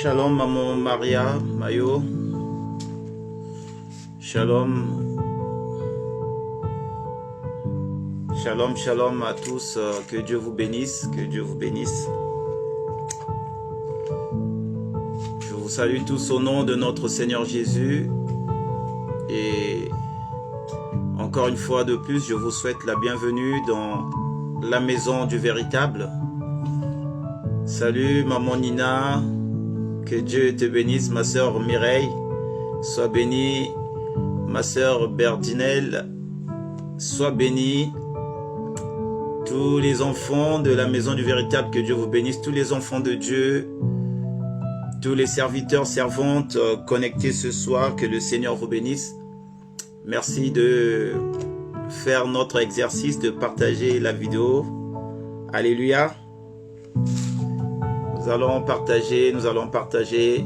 Shalom maman Maria, Mayo. Shalom. Shalom, shalom à tous. Que Dieu vous bénisse, que Dieu vous bénisse. Je vous salue tous au nom de notre Seigneur Jésus. Et encore une fois de plus, je vous souhaite la bienvenue dans la maison du véritable. Salut maman Nina, que Dieu te bénisse, ma sœur Mireille, sois bénie, ma sœur Berdinelle, sois bénie, tous les enfants de la maison du véritable, que Dieu vous bénisse, tous les enfants de Dieu, tous les serviteurs, servantes connectés ce soir, que le Seigneur vous bénisse. Merci de faire notre exercice, de partager la vidéo. Alléluia. Nous allons partager.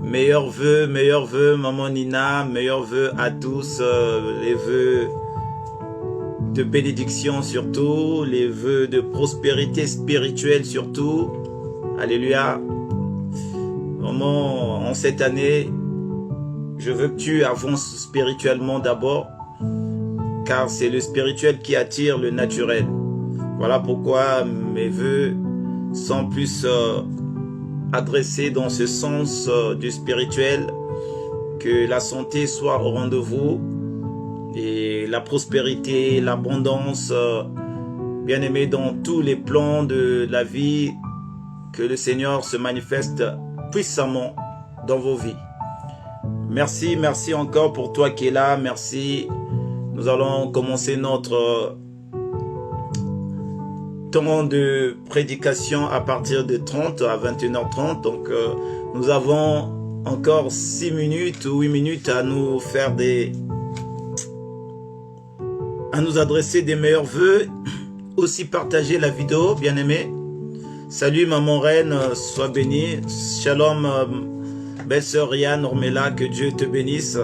Meilleurs vœux, maman Nina, meilleurs vœux à tous, les vœux de bénédiction surtout, les vœux de prospérité spirituelle surtout. Alléluia. Maman, en cette année, je veux que tu avances spirituellement d'abord, car c'est le spirituel qui attire le naturel. Voilà pourquoi mes vœux sont plus adressés dans ce sens du spirituel, que la santé soit au rendez-vous et la prospérité, l'abondance, bien aimé, dans tous les plans de la vie, que le Seigneur se manifeste puissamment dans vos vies. Merci, merci encore pour toi qui es là, merci. Nous allons commencer notre temps de prédication à partir de 30 à 21h30. Donc, nous avons encore 6 minutes ou 8 minutes à nous faire à nous adresser des meilleurs vœux. Aussi partager la vidéo, bien aimé. Salut maman reine, sois bénie. Shalom, belle sœur Rianne Ormela, que Dieu te bénisse.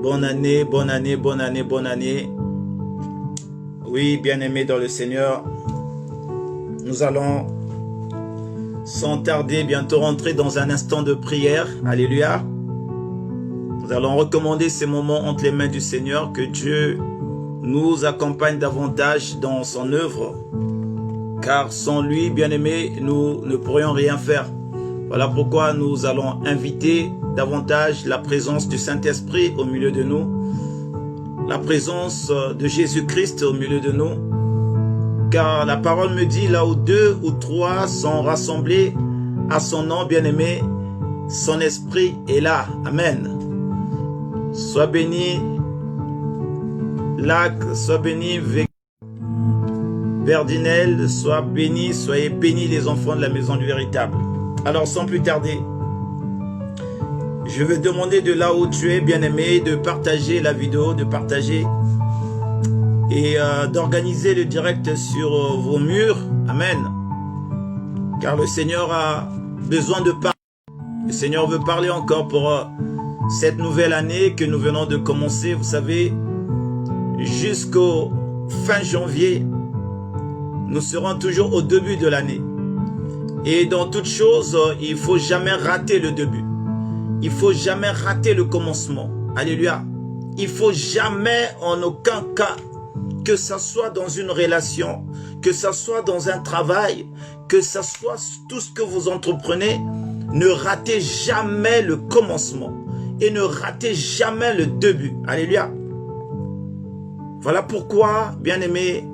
Bonne année, bonne année, bonne année, bonne année. Oui, bien aimé dans le Seigneur. Nous allons sans tarder bientôt rentrer dans un instant de prière. Alléluia. Nous allons recommander ces moments entre les mains du Seigneur. Que Dieu nous accompagne davantage dans son œuvre. Car sans lui, bien aimé, nous ne pourrions rien faire. Voilà pourquoi nous allons inviter davantage la présence du Saint-Esprit au milieu de nous. La présence de Jésus-Christ au milieu de nous. Car la parole me dit, là où 2 ou 3 sont rassemblés à son nom, bien-aimé, son esprit est là. Amen. Sois béni, Lac, sois béni, Berdinel, sois béni, soyez bénis les enfants de la maison du véritable. Alors, sans plus tarder, je vais demander de là où tu es, bien-aimé, de partager la vidéo, de partager et d'organiser le direct sur vos murs. Amen. Car le Seigneur a besoin de parler. Le Seigneur veut parler encore pour cette nouvelle année que nous venons de commencer. Vous savez, jusqu'au fin janvier, nous serons toujours au début de l'année. Et dans toute chose, il ne faut jamais rater le début. Il ne faut jamais rater le commencement. Alléluia. Il ne faut jamais, en aucun cas, que ça soit dans une relation, que ça soit dans un travail, que ça soit tout ce que vous entreprenez, ne ratez jamais le commencement et ne ratez jamais le début. Alléluia. Voilà pourquoi, bien-aimé,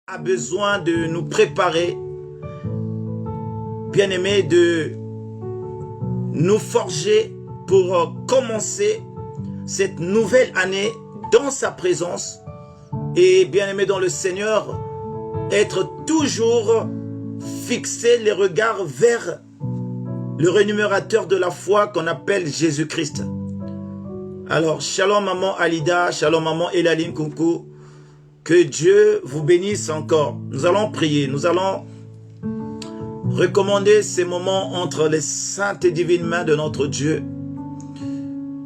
a besoin de nous préparer, bien-aimé, de nous forger pour commencer cette nouvelle année dans sa présence. Et bien aimé dans le Seigneur, être toujours fixé les regards vers le rémunérateur de la foi qu'on appelle Jésus-Christ. Alors, shalom maman Alida, shalom maman Elaline Kunku, que Dieu vous bénisse encore. Nous allons prier, nous allons recommander ces moments entre les saintes et divines mains de notre Dieu.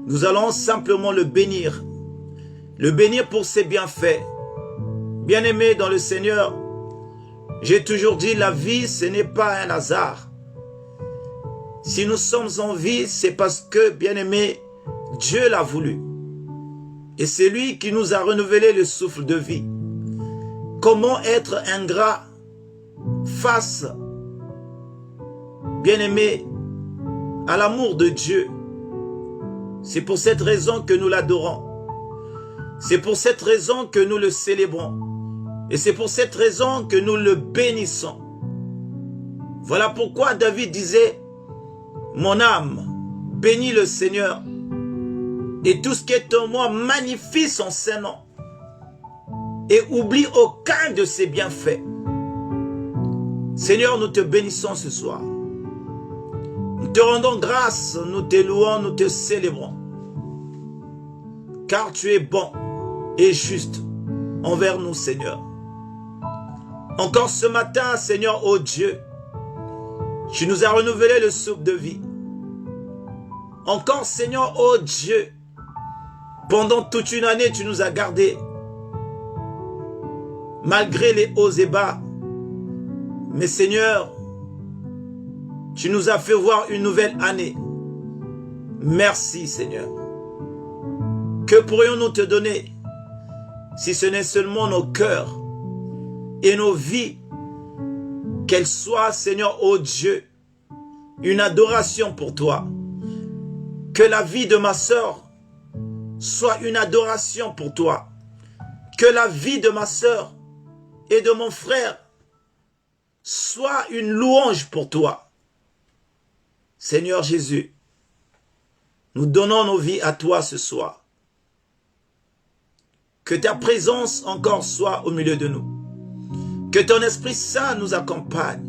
Nous allons simplement le bénir pour ses bienfaits. Bien-aimé dans le Seigneur, j'ai toujours dit, la vie, ce n'est pas un hasard. Si nous sommes en vie, c'est parce que, bien-aimé, Dieu l'a voulu. Et c'est lui qui nous a renouvelé le souffle de vie. Comment être ingrat face, bien-aimé, à l'amour de Dieu? C'est pour cette raison que nous l'adorons. C'est pour cette raison que nous le célébrons. Et c'est pour cette raison que nous le bénissons. Voilà pourquoi David disait, « Mon âme, bénis le Seigneur, et tout ce qui est en moi magnifie son Saint-Nom, et oublie aucun de ses bienfaits. » Seigneur, nous te bénissons ce soir. Nous te rendons grâce, nous te louons, nous te célébrons. Car tu es bon et juste envers nous, Seigneur. Encore ce matin, Seigneur, ô Dieu, tu nous as renouvelé le souffle de vie. Encore, Seigneur, ô Dieu, pendant toute une année, tu nous as gardés. Malgré les hauts et bas. Mais Seigneur, tu nous as fait voir une nouvelle année. Merci, Seigneur. Que pourrions-nous te donner si ce n'est seulement nos cœurs et nos vies, qu'elles soient, Seigneur, ô Dieu, une adoration pour toi. Que la vie de ma sœur soit une adoration pour toi. Que la vie de ma sœur et de mon frère soit une louange pour toi. Seigneur Jésus, nous donnons nos vies à toi ce soir. Que ta présence encore soit au milieu de nous. Que ton Esprit Saint nous accompagne.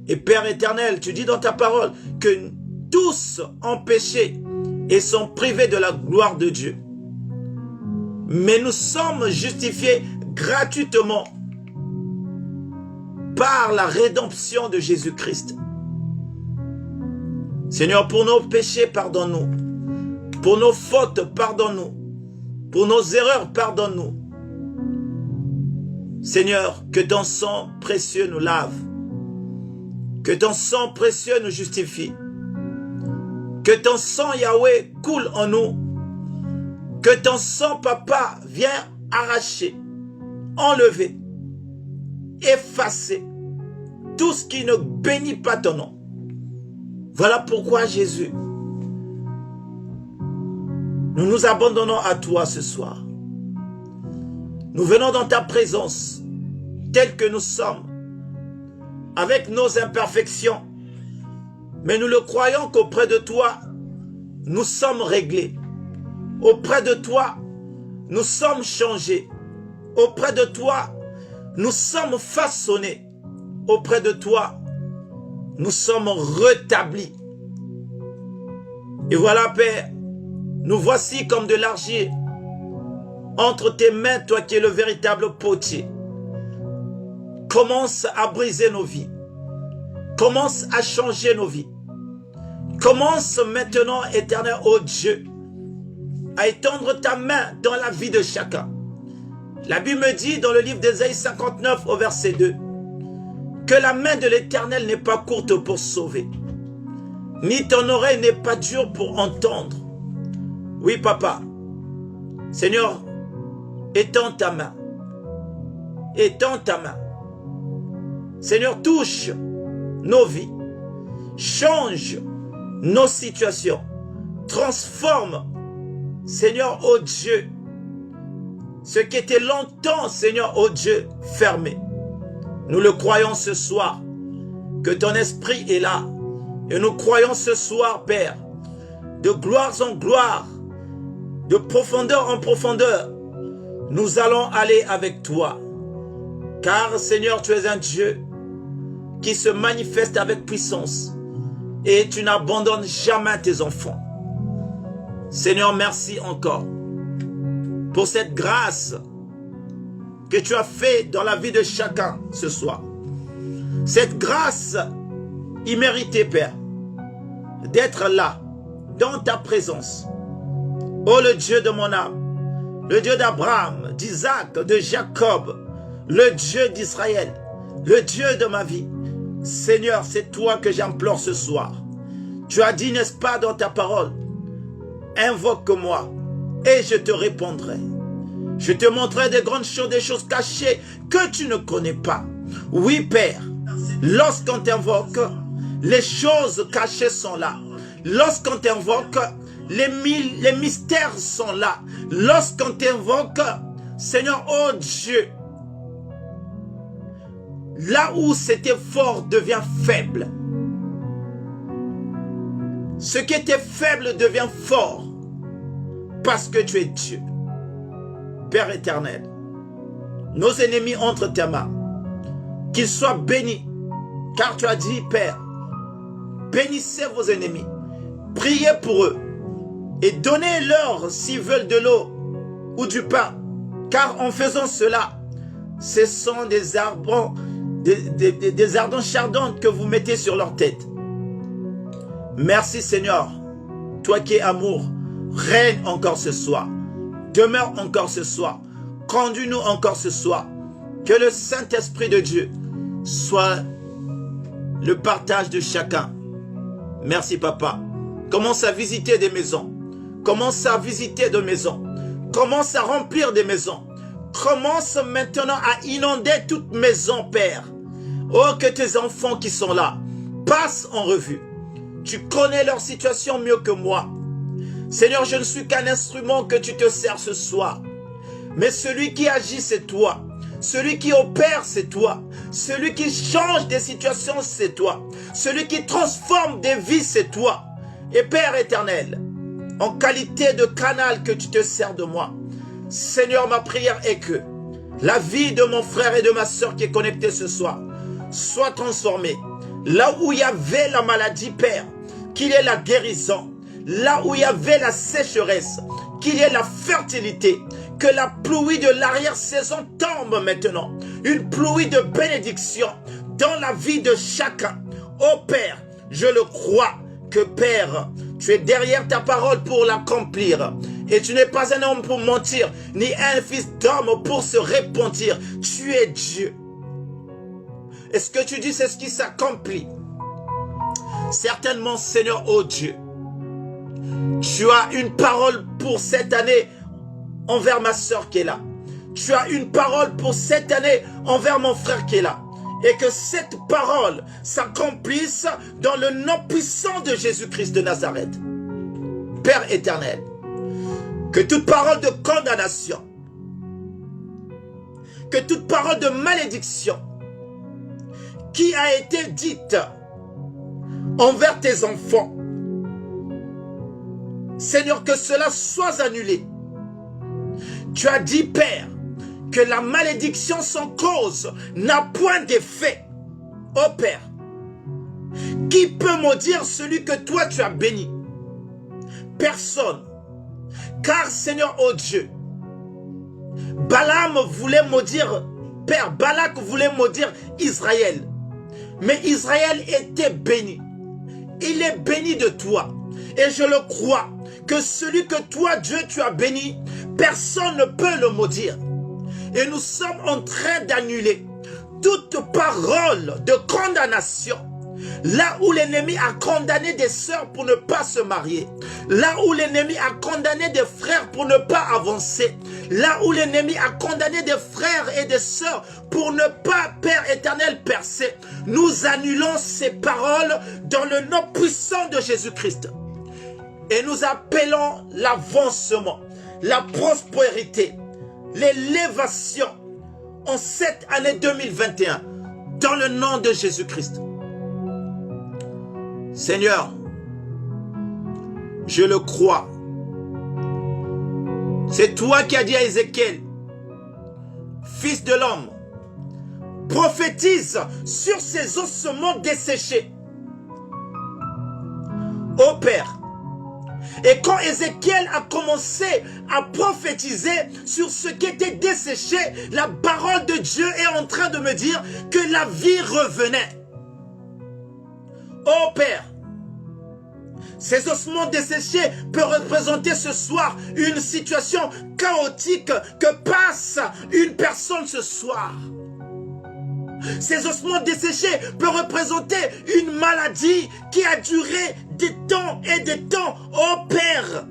Et Père éternel, tu dis dans ta parole que tous ont péché et sont privés de la gloire de Dieu. Mais nous sommes justifiés gratuitement par la rédemption de Jésus-Christ. Seigneur, pour nos péchés, pardonne-nous. Pour nos fautes, pardonne-nous. Pour nos erreurs, pardonne-nous. Seigneur, que ton sang précieux nous lave. Que ton sang précieux nous justifie. Que ton sang, Yahweh, coule en nous. Que ton sang, Papa, vienne arracher, enlever, effacer tout ce qui ne bénit pas ton nom. Voilà pourquoi, Jésus, nous nous abandonnons à toi ce soir. Nous venons dans ta présence, tels que nous sommes, avec nos imperfections. Mais nous le croyons qu'auprès de toi, nous sommes réglés. Auprès de toi, nous sommes changés. Auprès de toi, nous sommes façonnés. Auprès de toi, nous sommes rétablis. Et voilà, Père, nous voici comme de l'argile entre tes mains, toi qui es le véritable potier. Commence à briser nos vies. Commence à changer nos vies. Commence maintenant, éternel, ô Dieu, à étendre ta main dans la vie de chacun. La Bible me dit dans le livre d'Ésaïe 59 au verset 2 que la main de l'Éternel n'est pas courte pour sauver, ni ton oreille n'est pas dure pour entendre. Oui, Papa. Seigneur, étends ta main. Étends ta main. Seigneur, touche nos vies. Change nos situations. Transforme, Seigneur, ô Dieu, ce qui était longtemps, Seigneur, ô Dieu, fermé. Nous le croyons ce soir, que ton esprit est là. Et nous croyons ce soir, Père, de gloire en gloire, de profondeur en profondeur, nous allons aller avec toi. Car, Seigneur, tu es un Dieu qui se manifeste avec puissance et tu n'abandonnes jamais tes enfants. Seigneur, merci encore pour cette grâce que tu as fait dans la vie de chacun ce soir. Cette grâce imméritée, Père, d'être là, dans ta présence. Oh, le Dieu de mon âme, le Dieu d'Abraham, d'Isaac, de Jacob, le Dieu d'Israël, le Dieu de ma vie. Seigneur, c'est toi que j'implore ce soir. Tu as dit, n'est-ce pas, dans ta parole, invoque-moi et je te répondrai. Je te montrerai des grandes choses, des choses cachées que tu ne connais pas. Oui, Père, lorsqu'on t'invoque, les choses cachées sont là. Lorsqu'on t'invoque, les mystères sont là. Lorsqu'on t'invoque, Seigneur, oh Dieu, là où c'était fort devient faible. Ce qui était faible devient fort parce que tu es Dieu. Père éternel, nos ennemis entre tes mains, qu'ils soient bénis, car tu as dit, Père, bénissez vos ennemis, priez pour eux et donnez-leur s'ils veulent de l'eau ou du pain, car en faisant cela, ce sont des ardents chardons que vous mettez sur leur tête. Merci Seigneur, toi qui es amour, règne encore ce soir, demeure encore ce soir, conduis-nous encore ce soir, que le Saint-Esprit de Dieu soit le partage de chacun. Merci Papa. Commence à visiter des maisons, commence à visiter des maisons, commence à remplir des maisons, commence maintenant à inonder toute maison, Père. Oh, que tes enfants qui sont là passent en revue. Tu connais leur situation mieux que moi. Seigneur, je ne suis qu'un instrument que tu te sers ce soir. Mais celui qui agit, c'est toi. Celui qui opère, c'est toi. Celui qui change des situations, c'est toi. Celui qui transforme des vies, c'est toi. Et Père éternel, en qualité de canal que tu te sers de moi, Seigneur, ma prière est que la vie de mon frère et de ma soeur qui est connectée ce soir soit transformée. Là où il y avait la maladie, Père, qu'il y ait la guérison. Là où il y avait la sécheresse, qu'il y ait la fertilité. Que la pluie de l'arrière-saison tombe maintenant. Une pluie de bénédiction dans la vie de chacun. Oh Père, je le crois que Père, tu es derrière ta parole pour l'accomplir. Et tu n'es pas un homme pour mentir, ni un fils d'homme pour se repentir. Tu es Dieu. Et ce que tu dis, c'est ce qui s'accomplit. Certainement, Seigneur, oh Dieu, tu as une parole pour cette année envers ma soeur qui est là. Tu as une parole pour cette année envers mon frère qui est là. Et que cette parole s'accomplisse dans le nom puissant de Jésus-Christ de Nazareth. Père éternel, que toute parole de condamnation, que toute parole de malédiction qui a été dite envers tes enfants, Seigneur, que cela soit annulé. Tu as dit, Père, que la malédiction sans cause n'a point d'effet. Oh Père, qui peut maudire celui que toi tu as béni? Personne. Car Seigneur, oh Dieu, Balaam voulait maudire, Père, Balak voulait maudire Israël. Mais Israël était béni. Il est béni de toi. Et je le crois, que celui que toi, Dieu, tu as béni, personne ne peut le maudire. Et nous sommes en train d'annuler toute parole de condamnation. Là où l'ennemi a condamné des sœurs pour ne pas se marier, là où l'ennemi a condamné des frères pour ne pas avancer, là où l'ennemi a condamné des frères et des sœurs pour ne pas, Père éternel, percer, nous annulons ces paroles dans le nom puissant de Jésus-Christ. Et nous appelons l'avancement, la prospérité, l'élévation en cette année 2021 dans le nom de Jésus-Christ. Seigneur, je le crois. C'est toi qui as dit à Ézéchiel, fils de l'homme, prophétise sur ces ossements desséchés. Ô Père, et quand Ézéchiel a commencé à prophétiser sur ce qui était desséché, la parole de Dieu est en train de me dire que la vie revenait. Oh Père, ces ossements desséchés peuvent représenter ce soir une situation chaotique que passe une personne ce soir. Ces ossements desséchés peuvent représenter une maladie qui a duré des temps et des temps, oh Père.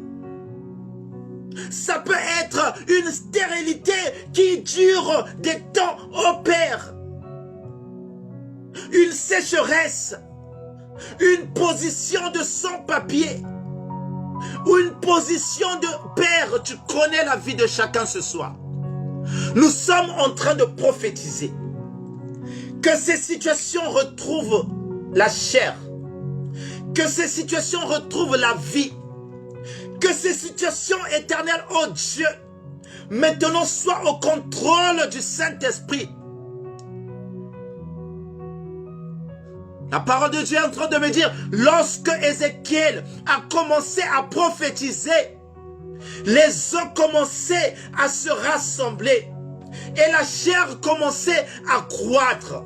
Ça peut être une stérilité qui dure des temps, oh Père. Une sécheresse, une position de sans-papier, ou une position de Père. Tu connais la vie de chacun ce soir. Nous sommes en train de prophétiser que ces situations retrouvent la chair, que ces situations retrouvent la vie, que ces situations éternelles, oh Dieu, maintenant soient au contrôle du Saint-Esprit. La parole de Dieu est en train de me dire, lorsque Ézéchiel a commencé à prophétiser, les os commençaient à se rassembler et la chair commençait à croître.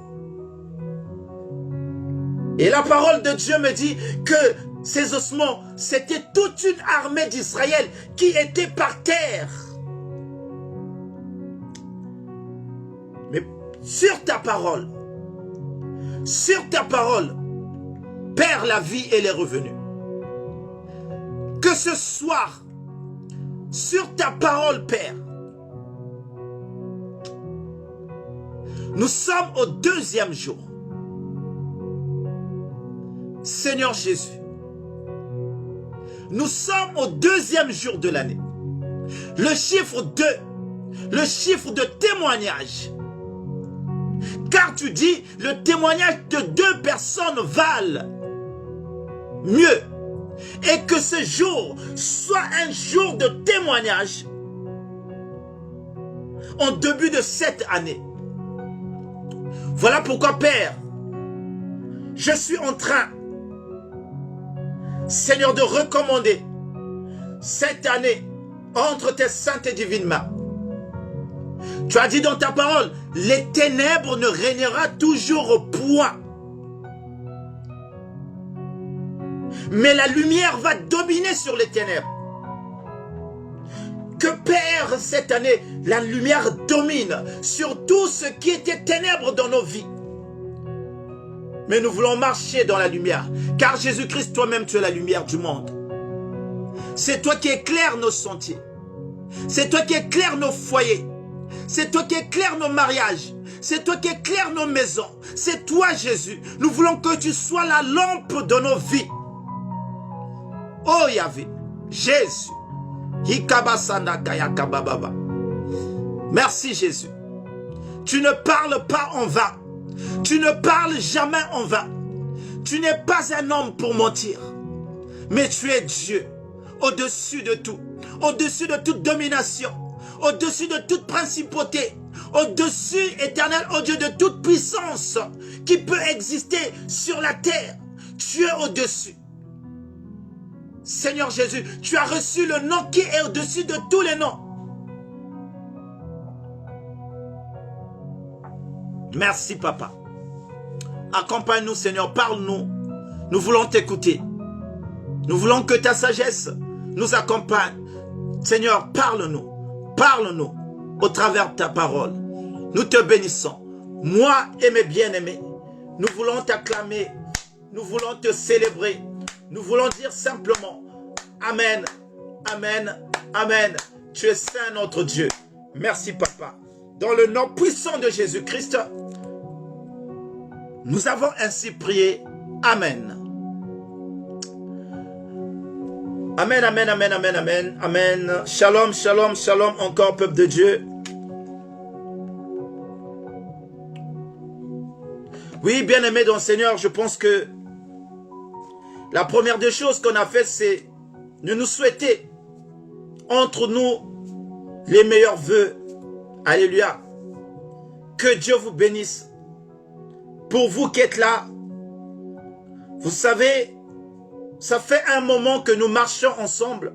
Et la parole de Dieu me dit que ces ossements, c'était toute une armée d'Israël qui était par terre. Mais sur ta parole, Père, la vie et les revenus. Que ce soir, sur ta parole, Père, nous sommes au 2e jour. Seigneur Jésus, nous sommes au 2e jour de l'année. Le chiffre 2, le chiffre de témoignage. Car tu dis, le témoignage de 2 personnes valent mieux. Et que ce jour soit un jour de témoignage en début de cette année. Voilà pourquoi, Père, je suis en train, Seigneur, de recommander cette année entre tes saintes et divines mains. Tu as dit dans ta parole, les ténèbres ne régnera toujours au point. Mais la lumière va dominer sur les ténèbres. Que Père, cette année, la lumière domine sur tout ce qui était ténèbres dans nos vies. Mais nous voulons marcher dans la lumière, car Jésus-Christ, toi-même, tu es la lumière du monde. C'est toi qui éclaires nos sentiers. C'est toi qui éclaires nos foyers. C'est toi qui éclaires nos mariages. C'est toi qui éclaires nos maisons. C'est toi, Jésus. Nous voulons que tu sois la lampe de nos vies. Oh Yahvé, Jésus. Merci Jésus. Tu ne parles pas en vain. Tu ne parles jamais en vain. Tu n'es pas un homme pour mentir. Mais tu es Dieu, au-dessus de tout. Au-dessus de toute domination. Au-dessus de toute principauté. Au-dessus, éternel, au Dieu de toute puissance qui peut exister sur la terre. Tu es au-dessus. Seigneur Jésus, tu as reçu le nom qui est au-dessus de tous les noms. Merci, Papa. Accompagne-nous, Seigneur, parle-nous. Nous voulons t'écouter. Nous voulons que ta sagesse nous accompagne. Seigneur, parle-nous. Parle-nous au travers de ta parole. Nous te bénissons. Moi et mes bien-aimés, nous voulons t'acclamer. Nous voulons te célébrer. Nous voulons dire simplement Amen, Amen, Amen. Tu es saint, notre Dieu. Merci, Papa. Dans le nom puissant de Jésus-Christ, nous avons ainsi prié. Amen. Amen, amen, amen, amen, amen, amen. Shalom, shalom, shalom encore, peuple de Dieu. Oui, bien-aimés dans le Seigneur, je pense que la première des choses qu'on a fait, c'est de nous souhaiter entre nous les meilleurs vœux. Alléluia. Que Dieu vous bénisse. Pour vous qui êtes là, vous savez, ça fait un moment que nous marchons ensemble.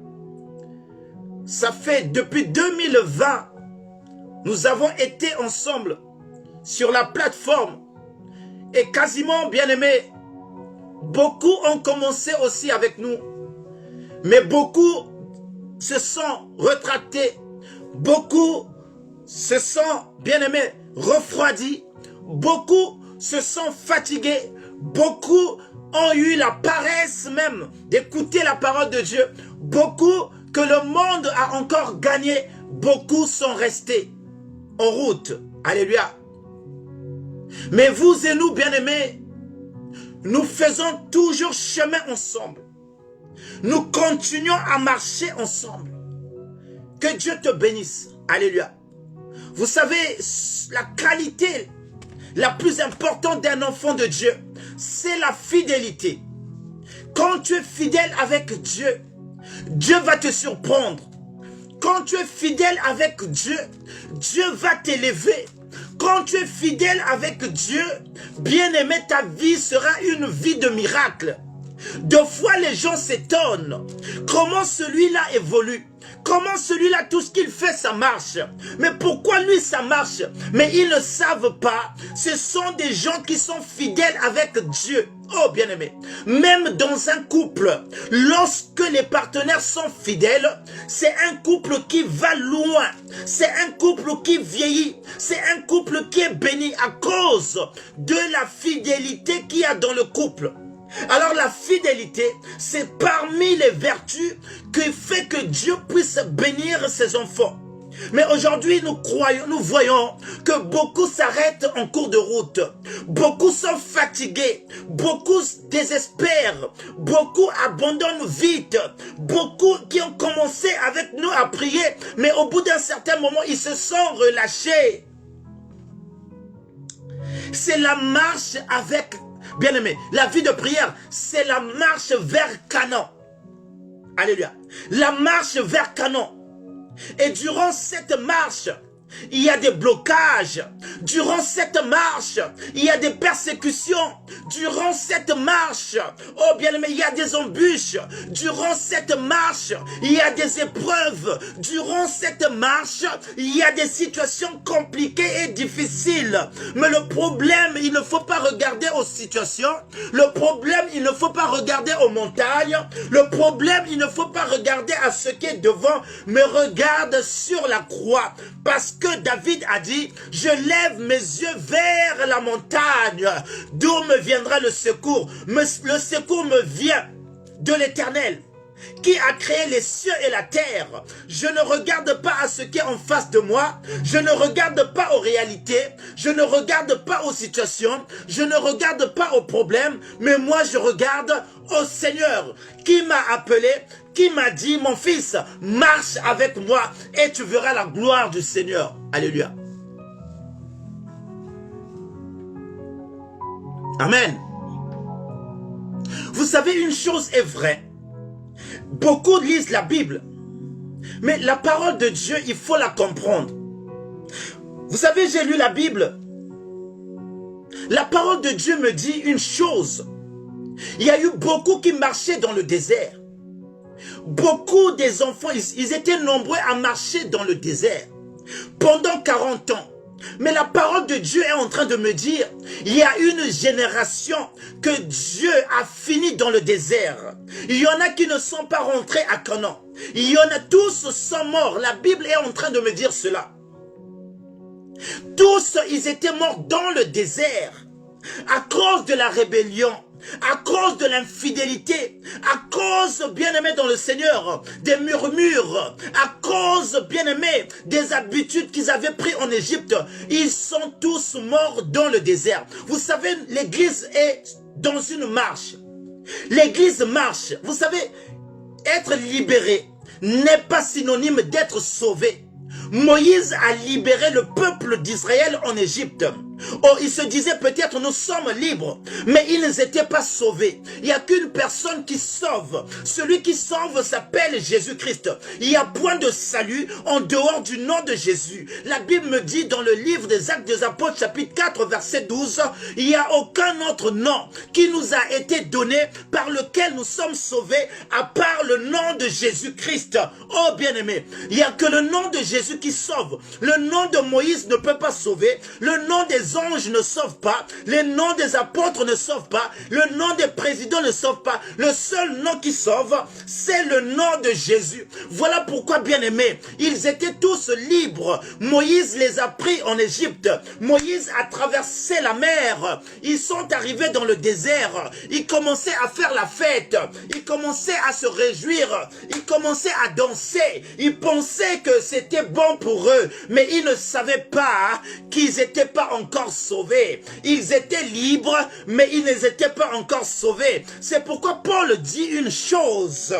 Ça fait depuis 2020, nous avons été ensemble sur la plateforme. Et quasiment, bien-aimés, beaucoup ont commencé aussi avec nous. Mais beaucoup se sont retractés. Beaucoup se sont, bien-aimés, refroidis. beaucoup se sont fatigués, beaucoup ont eu la paresse même d'écouter la parole de Dieu, beaucoup que le monde a encore gagné, beaucoup sont restés en route. Alléluia. Mais vous et nous, bien-aimés, nous faisons toujours chemin ensemble. Nous continuons à marcher ensemble. Que Dieu te bénisse. Alléluia. Vous savez, la qualité la plus importante d'un enfant de Dieu, c'est la fidélité. Quand tu es fidèle avec Dieu, Dieu va te surprendre. Quand tu es fidèle avec Dieu, Dieu va t'élever. Quand tu es fidèle avec Dieu, bien-aimé, ta vie sera une vie de miracle. Deux fois, les gens s'étonnent. Comment celui-là évolue? Comment celui-là, tout ce qu'il fait, ça marche? Mais pourquoi lui, ça marche? Mais ils ne savent pas. Ce sont des gens qui sont fidèles avec Dieu. Oh, bien-aimé. Même dans un couple, lorsque les partenaires sont fidèles, c'est un couple qui va loin. C'est un couple qui vieillit. C'est un couple qui est béni à cause de la fidélité qu'il y a dans le couple. Alors la fidélité, c'est parmi les vertus qui fait que Dieu puisse bénir ses enfants. Mais aujourd'hui, nous voyons que beaucoup s'arrêtent en cours de route. Beaucoup sont fatigués. Beaucoup désespèrent. Beaucoup abandonnent vite. Beaucoup qui ont commencé avec nous à prier, mais au bout d'un certain moment, ils se sont relâchés. C'est la marche avec... Bien-aimé, la vie de prière, c'est la marche vers Canaan. Alléluia. La marche vers Canaan. Et durant cette marche, il y a des blocages. Durant cette marche, il y a des persécutions. Durant cette marche, oh bien-aimé, il y a des embûches. Durant cette marche, il y a des épreuves. Durant cette marche, il y a des situations compliquées et difficiles. Mais le problème, il ne faut pas regarder aux situations. Le problème, il ne faut pas regarder aux montagnes. Le problème, il ne faut pas regarder à ce qui est devant, mais regarde sur la croix. Parce que David a dit, je lève mes yeux vers la montagne, d'où me viendra le secours. Le secours me vient de l'Éternel, qui a créé les cieux et la terre. Je ne regarde pas à ce qui est en face de moi. Je ne regarde pas aux réalités. Je ne regarde pas aux situations. Je ne regarde pas aux problèmes. Mais moi, je regarde au Seigneur qui m'a appelé, qui m'a dit, mon fils, marche avec moi et tu verras la gloire du Seigneur. Alléluia. Amen. Vous savez, une chose est vraie. Beaucoup lisent la Bible, mais la parole de Dieu, il faut la comprendre. Vous savez, j'ai lu la Bible. La parole de Dieu me dit une chose. Il y a eu beaucoup qui marchaient dans le désert. Beaucoup des enfants, ils étaient nombreux à marcher dans le désert pendant 40 ans. Mais la parole de Dieu est en train de me dire, il y a une génération que Dieu a fini dans le désert. Il y en a qui ne sont pas rentrés à Canaan. Il y en a, tous sont morts. La Bible est en train de me dire cela. Tous, ils étaient morts dans le désert à cause de la rébellion, à cause de l'infidélité, à cause, bien-aimé dans le Seigneur, des murmures, à cause, bien-aimé, des habitudes qu'ils avaient prises en Égypte. Ils sont tous morts dans le désert. Vous savez, l'église est dans une marche. L'église marche. Vous savez, être libéré n'est pas synonyme d'être sauvé. Moïse a libéré le peuple d'Israël en Égypte. Oh, ils se disaient peut-être nous sommes libres, mais ils n'étaient pas sauvés. Il n'y a qu'une personne qui sauve. Celui qui sauve s'appelle Jésus-Christ. Il n'y a point de salut en dehors du nom de Jésus. La Bible me dit dans le livre des Actes des Apôtres, chapitre 4, verset 12, il n'y a aucun autre nom qui nous a été donné par lequel nous sommes sauvés à part le nom de Jésus-Christ. Oh bien-aimé, il n'y a que le nom de Jésus qui sauve. Le nom de Moïse ne peut pas sauver. Le nom des des anges ne sauve pas, les noms des apôtres ne sauvent pas, le nom des présidents ne sauve pas. Le seul nom qui sauve, c'est le nom de Jésus. Voilà pourquoi, bien-aimés, ils étaient tous libres. Moïse les a pris en Égypte. Moïse a traversé la mer. Ils sont arrivés dans le désert. Ils commençaient à faire la fête. Ils commençaient à se réjouir. Ils commençaient à danser. Ils pensaient que c'était bon pour eux. Mais ils ne savaient pas qu'ils n'étaient pas encore sauvés. Ils étaient libres, mais ils n'étaient pas encore sauvés. C'est pourquoi Paul dit une chose.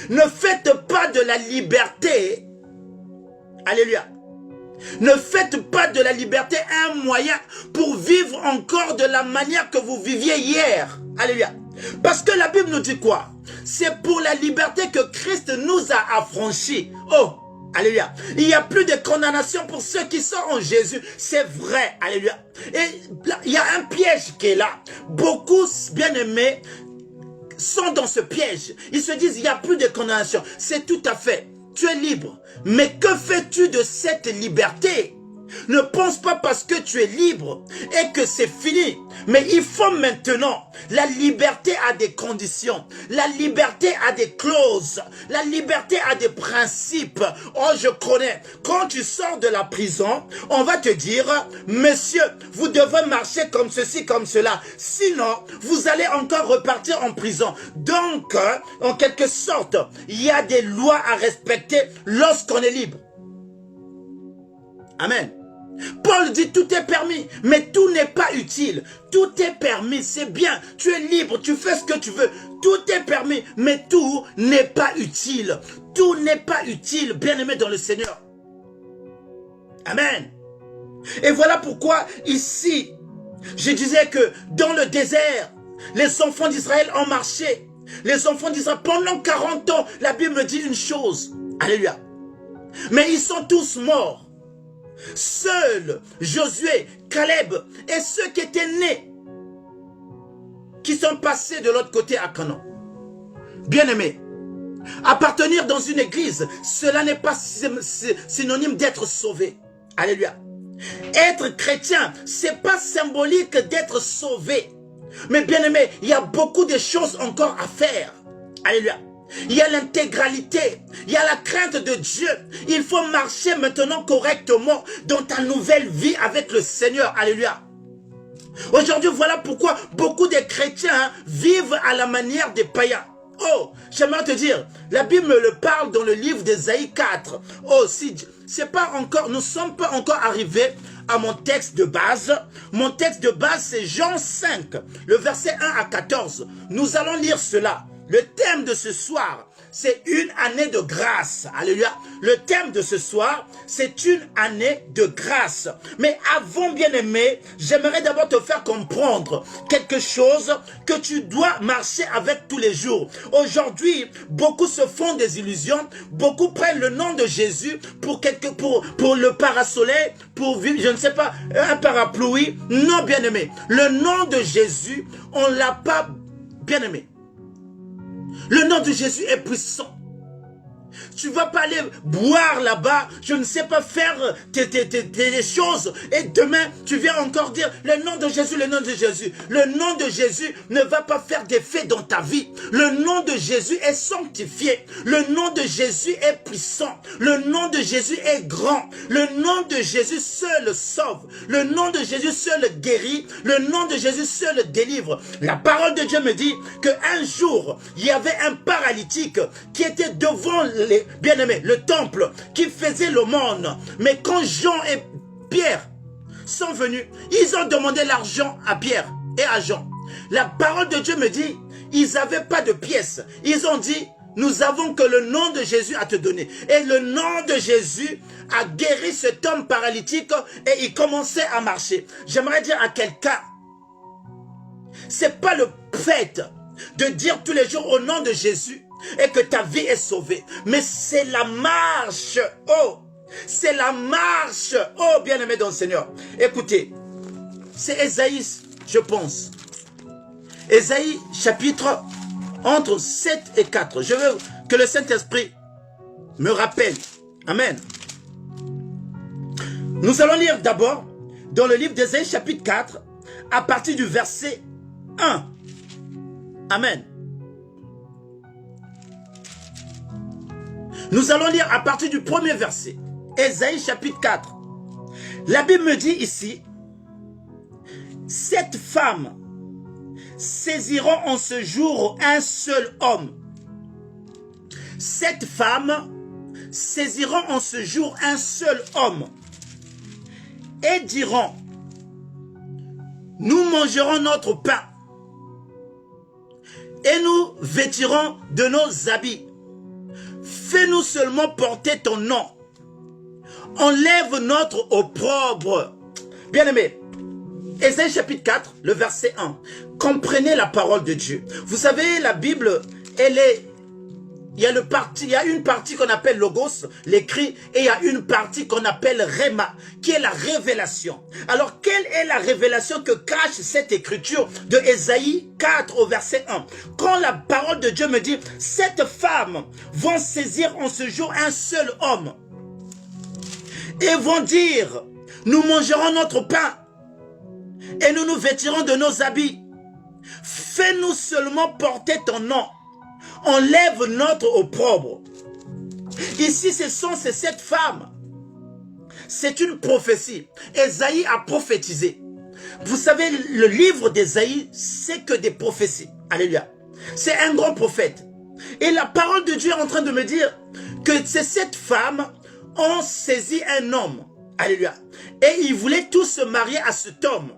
Ne faites pas de la liberté, alléluia, ne faites pas de la liberté un moyen pour vivre encore de la manière que vous viviez hier. Alléluia. Parce que la Bible nous dit quoi? C'est pour la liberté que Christ nous a affranchis. Oh, alléluia. Il n'y a plus de condamnation pour ceux qui sont en Jésus. C'est vrai, alléluia. Et là, il y a un piège qui est là. Beaucoup, bien-aimés, sont dans ce piège. Ils se disent, il n'y a plus de condamnation. C'est tout à fait. Tu es libre. Mais que fais-tu de cette liberté? Ne pense pas parce que tu es libre et que c'est fini. Mais il faut maintenant, la liberté a des conditions. La liberté a des clauses. La liberté a des principes. Oh, je connais. Quand tu sors de la prison, on va te dire, monsieur, vous devez marcher comme ceci, comme cela. Sinon, vous allez encore repartir en prison. Donc, en quelque sorte, il y a des lois à respecter lorsqu'on est libre. Amen. Paul dit tout est permis, mais tout n'est pas utile. Tout est permis, c'est bien. Tu es libre, tu fais ce que tu veux. Tout est permis, mais tout n'est pas utile. Tout n'est pas utile, bien-aimé dans le Seigneur. Amen. Et voilà pourquoi ici, je disais que dans le désert, les enfants d'Israël ont marché. Les enfants d'Israël, pendant 40 ans, la Bible me dit une chose. Alléluia. Mais ils sont tous morts. Seuls Josué, Caleb et ceux qui étaient nés, qui sont passés de l'autre côté à Canaan. Bien-aimés, appartenir dans une église, cela n'est pas synonyme d'être sauvé. Alléluia. Être chrétien, c'est pas symbolique d'être sauvé. Mais bien-aimés, il y a beaucoup de choses encore à faire. Alléluia. Il y a l'intégralité, il y a la crainte de Dieu. Il faut marcher maintenant correctement dans ta nouvelle vie avec le Seigneur. Alléluia. Aujourd'hui, voilà pourquoi beaucoup de chrétiens vivent à la manière des païens. Oh, j'aimerais te dire, la Bible me le parle dans le livre d'Ésaïe 4. Oh, si c'est pas encore, nous ne sommes pas encore arrivés à mon texte de base. Mon texte de base, c'est Jean 5, le verset 1 à 14. Nous allons lire cela. Le thème de ce soir, c'est une année de grâce. Alléluia. Le thème de ce soir, c'est une année de grâce. Mais avant, bien-aimé, j'aimerais d'abord te faire comprendre quelque chose que tu dois marcher avec tous les jours. Aujourd'hui, beaucoup se font des illusions. Beaucoup prennent le nom de Jésus pour le parasoleil, pour vivre, je ne sais pas, un parapluie. Non, bien-aimé. Le nom de Jésus, on ne l'a pas, bien-aimé. Le nom de Jésus est puissant. Tu ne vas pas aller boire là-bas, je ne sais pas faire des choses. Et demain, tu viens encore dire le nom de Jésus, le nom de Jésus. Le nom de Jésus ne va pas faire d'effet dans ta vie. Le nom de Jésus est sanctifié. Le nom de Jésus est puissant. Le nom de Jésus est grand. Le nom de Jésus seul sauve. Le nom de Jésus seul guérit. Le nom de Jésus seul délivre. La parole de Dieu me dit qu'un jour, il y avait un paralytique qui était devant les bien-aimés, le temple qui faisait l'aumône. Mais quand Jean et Pierre sont venus, ils ont demandé l'argent à Pierre et à Jean. La parole de Dieu me dit, ils n'avaient pas de pièces. Ils ont dit, nous avons que le nom de Jésus à te donner. Et le nom de Jésus a guéri cet homme paralytique et il commençait à marcher. J'aimerais dire à quelqu'un, c'est pas le fait de dire tous les jours au nom de Jésus et que ta vie est sauvée. Mais c'est la marche. Oh, c'est la marche. Oh, bien-aimé dans le Seigneur. Écoutez, c'est Ésaïe, je pense. Ésaïe, chapitre entre 7 et 4. Je veux que le Saint-Esprit me rappelle. Amen. Nous allons lire d'abord dans le livre d'Ésaïe chapitre 4, à partir du verset 1. Amen. Nous allons lire à partir du premier verset. Ésaïe chapitre 4. La Bible me dit ici, cette femme saisira en ce jour un seul homme. Cette femme saisira en ce jour un seul homme et diront, nous mangerons notre pain et nous vêtirons de nos habits. Fais-nous seulement porter ton nom. Enlève notre opprobre. Bien-aimés, Ésaïe chapitre 4, le verset 1. Comprenez la parole de Dieu. Vous savez, la Bible, il y a une partie qu'on appelle Logos, l'écrit, et il y a une partie qu'on appelle Réma, qui est la révélation. Alors, quelle est la révélation que cache cette écriture de Ésaïe 4 au verset 1? Quand la parole de Dieu me dit, cette femme vont saisir en ce jour un seul homme, et vont dire, nous mangerons notre pain, et nous nous vêtirons de nos habits. Fais-nous seulement porter ton nom. Enlève notre opprobre. Ici, c'est cette femme. C'est une prophétie. Ésaïe a prophétisé. Vous savez, le livre d'Ésaïe, c'est que des prophéties. Alléluia. C'est un grand prophète. Et la parole de Dieu est en train de me dire que c'est cette femme ont saisi un homme. Alléluia. Et ils voulaient tous se marier à cet homme.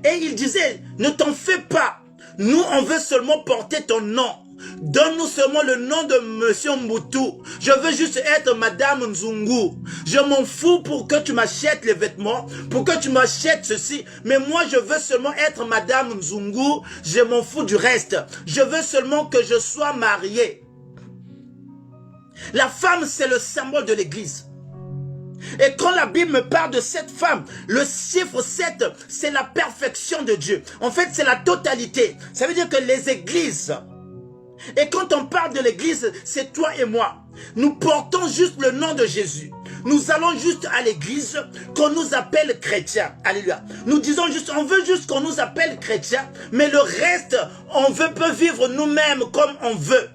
Et il disait, ne t'en fais pas. Nous, on veut seulement porter ton nom. Donne-nous seulement le nom de Monsieur Mboutou. Je veux juste être Madame Nzungu. Je m'en fous pour que tu m'achètes les vêtements, pour que tu m'achètes ceci. Mais moi, je veux seulement être Madame Nzungu. Je m'en fous du reste. Je veux seulement que je sois mariée. La femme, c'est le symbole de l'église. Et quand la Bible me parle de cette femme, le chiffre 7, c'est la perfection de Dieu. En fait, c'est la totalité. Ça veut dire que les églises, et quand on parle de l'église, c'est toi et moi. Nous portons juste le nom de Jésus. Nous allons juste à l'église qu'on nous appelle chrétiens. Alléluia. Nous disons juste, on veut juste qu'on nous appelle chrétiens, mais le reste, peut vivre nous-mêmes comme on veut.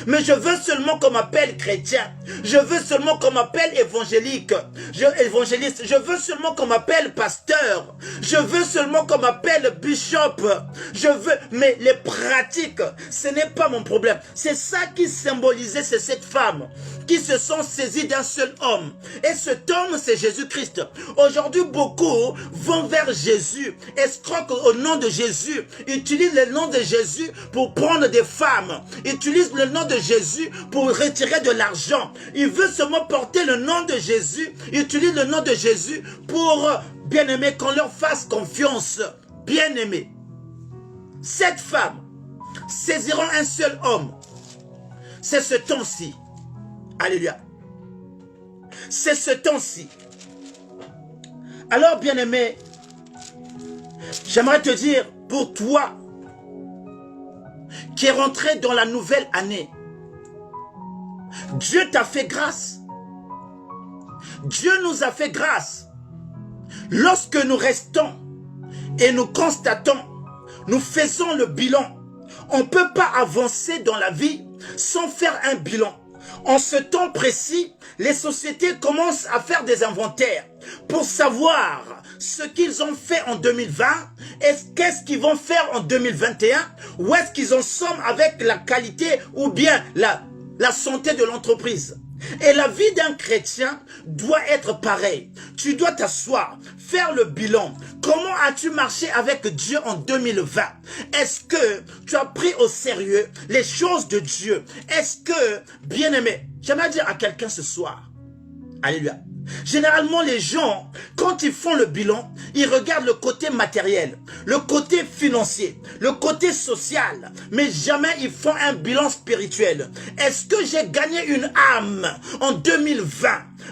Mais je veux seulement qu'on m'appelle chrétien. Je veux seulement qu'on m'appelle évangélique. Évangéliste. Je veux seulement qu'on m'appelle pasteur. Je veux seulement qu'on m'appelle bishop. Mais les pratiques, ce n'est pas mon problème. C'est ça qui symbolisait, c'est cette femme qui se sont saisies d'un seul homme. Et cet homme, c'est Jésus-Christ. Aujourd'hui, beaucoup vont vers Jésus, escroquent au nom de Jésus, utilisent le nom de Jésus pour prendre des femmes, utilisent le nom de Jésus pour retirer de l'argent. Il veut seulement porter le nom de Jésus, utilise le nom de Jésus pour, bien-aimé, qu'on leur fasse confiance. Bien-aimé, cette femme saisira un seul homme. C'est ce temps-ci. Alléluia. C'est ce temps-ci. Alors, bien-aimé, j'aimerais te dire, pour toi qui est rentré dans la nouvelle année, Dieu t'a fait grâce. Dieu nous a fait grâce. Lorsque nous restons et nous constatons, nous faisons le bilan. On ne peut pas avancer dans la vie sans faire un bilan. En ce temps précis, les sociétés commencent à faire des inventaires pour savoir ce qu'ils ont fait en 2020 et qu'est-ce qu'ils vont faire en 2021, où est-ce qu'ils en sont avec la qualité ou bien la santé de l'entreprise. Et la vie d'un chrétien doit être pareille. Tu dois t'asseoir, faire le bilan. Comment as-tu marché avec Dieu en 2020? Est-ce que tu as pris au sérieux les choses de Dieu? Est-ce que, bien-aimé, j'aimerais dire à quelqu'un ce soir, alléluia. Généralement, les gens, quand ils font le bilan, ils regardent le côté matériel, le côté financier, le côté social, mais jamais ils font un bilan spirituel. Est-ce que j'ai gagné une âme en 2020?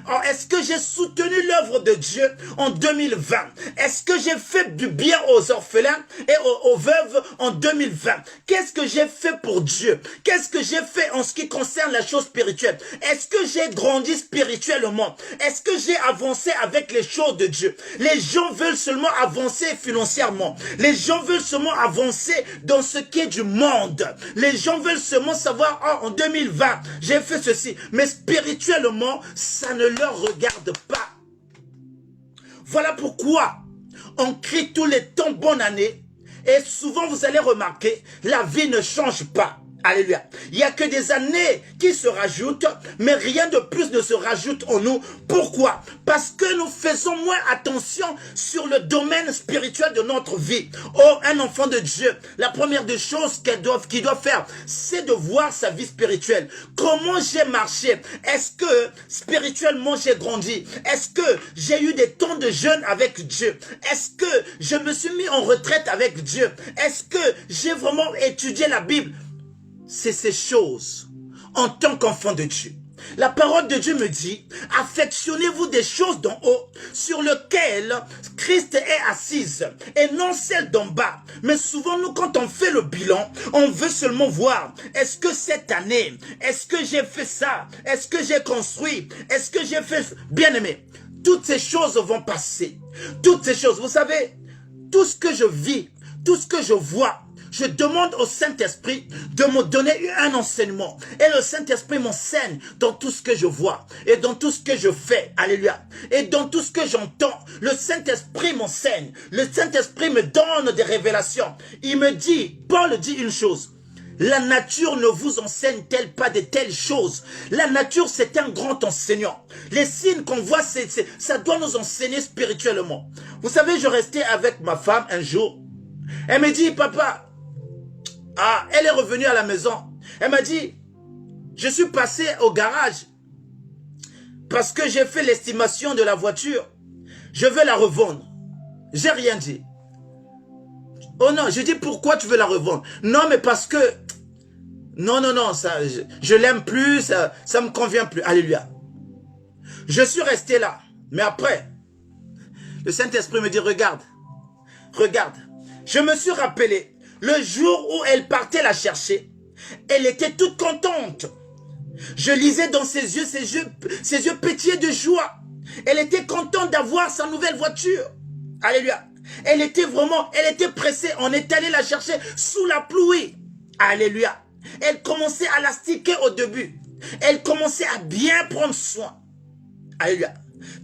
Oh, est-ce que j'ai soutenu l'œuvre de Dieu en 2020? Est-ce que j'ai fait du bien aux orphelins et aux veuves en 2020? Qu'est-ce que j'ai fait pour Dieu? Qu'est-ce que j'ai fait en ce qui concerne la chose spirituelle? Est-ce que j'ai grandi spirituellement? Est-ce que j'ai avancé avec les choses de Dieu? Les gens veulent seulement avancer financièrement. Les gens veulent seulement avancer dans ce qui est du monde. Les gens veulent seulement savoir, oh, en 2020, j'ai fait ceci. Mais spirituellement, ça ne leur regarde pas. Voilà pourquoi on crie tous les temps bonne année. Et souvent, vous allez remarquer, la vie ne change pas. Alléluia. Il n'y a que des années qui se rajoutent, mais rien de plus ne se rajoute en nous. Pourquoi? Parce que nous faisons moins attention sur le domaine spirituel de notre vie. Oh, un enfant de Dieu, la première des choses qu'il doit faire, c'est de voir sa vie spirituelle. Comment j'ai marché? Est-ce que spirituellement j'ai grandi? Est-ce que j'ai eu des temps de jeûne avec Dieu? Est-ce que je me suis mis en retraite avec Dieu? Est-ce que j'ai vraiment étudié la Bible? C'est ces choses en tant qu'enfant de Dieu. La parole de Dieu me dit, affectionnez-vous des choses d'en haut, sur lesquelles Christ est assise, et non celles d'en bas. Mais souvent, nous, quand on fait le bilan, on veut seulement voir, est-ce que cette année, est-ce que j'ai fait ça? Est-ce que j'ai construit? Est-ce que j'ai fait... Bien-aimé, toutes ces choses vont passer. Toutes ces choses, vous savez, tout ce que je vis, tout ce que je vois, je demande au Saint-Esprit de me donner un enseignement. Et le Saint-Esprit m'enseigne dans tout ce que je vois. Et dans tout ce que je fais. Alléluia. Et dans tout ce que j'entends. Le Saint-Esprit m'enseigne. Le Saint-Esprit me donne des révélations. Il me dit, Paul dit une chose. La nature ne vous enseigne-t-elle pas de telles choses? La nature, c'est un grand enseignant. Les signes qu'on voit, ça doit nous enseigner spirituellement. Vous savez, je restais avec ma femme un jour. Elle me dit, papa, ah, elle est revenue à la maison. Elle m'a dit, je suis passé au garage parce que j'ai fait l'estimation de la voiture. Je veux la revendre. J'ai rien dit. Oh non, je dis pourquoi tu veux la revendre? Non, mais parce que... Non, ça, je l'aime plus, ça me convient plus. Alléluia. Je suis resté là. Mais après, le Saint-Esprit me dit, regarde. Je me suis rappelé. Le jour où elle partait la chercher, elle était toute contente. Je lisais dans ses yeux pétillaient de joie. Elle était contente d'avoir sa nouvelle voiture. Alléluia. Elle était pressée. On est allé la chercher sous la pluie. Alléluia. Elle commençait à l'astiquer au début. Elle commençait à bien prendre soin. Alléluia.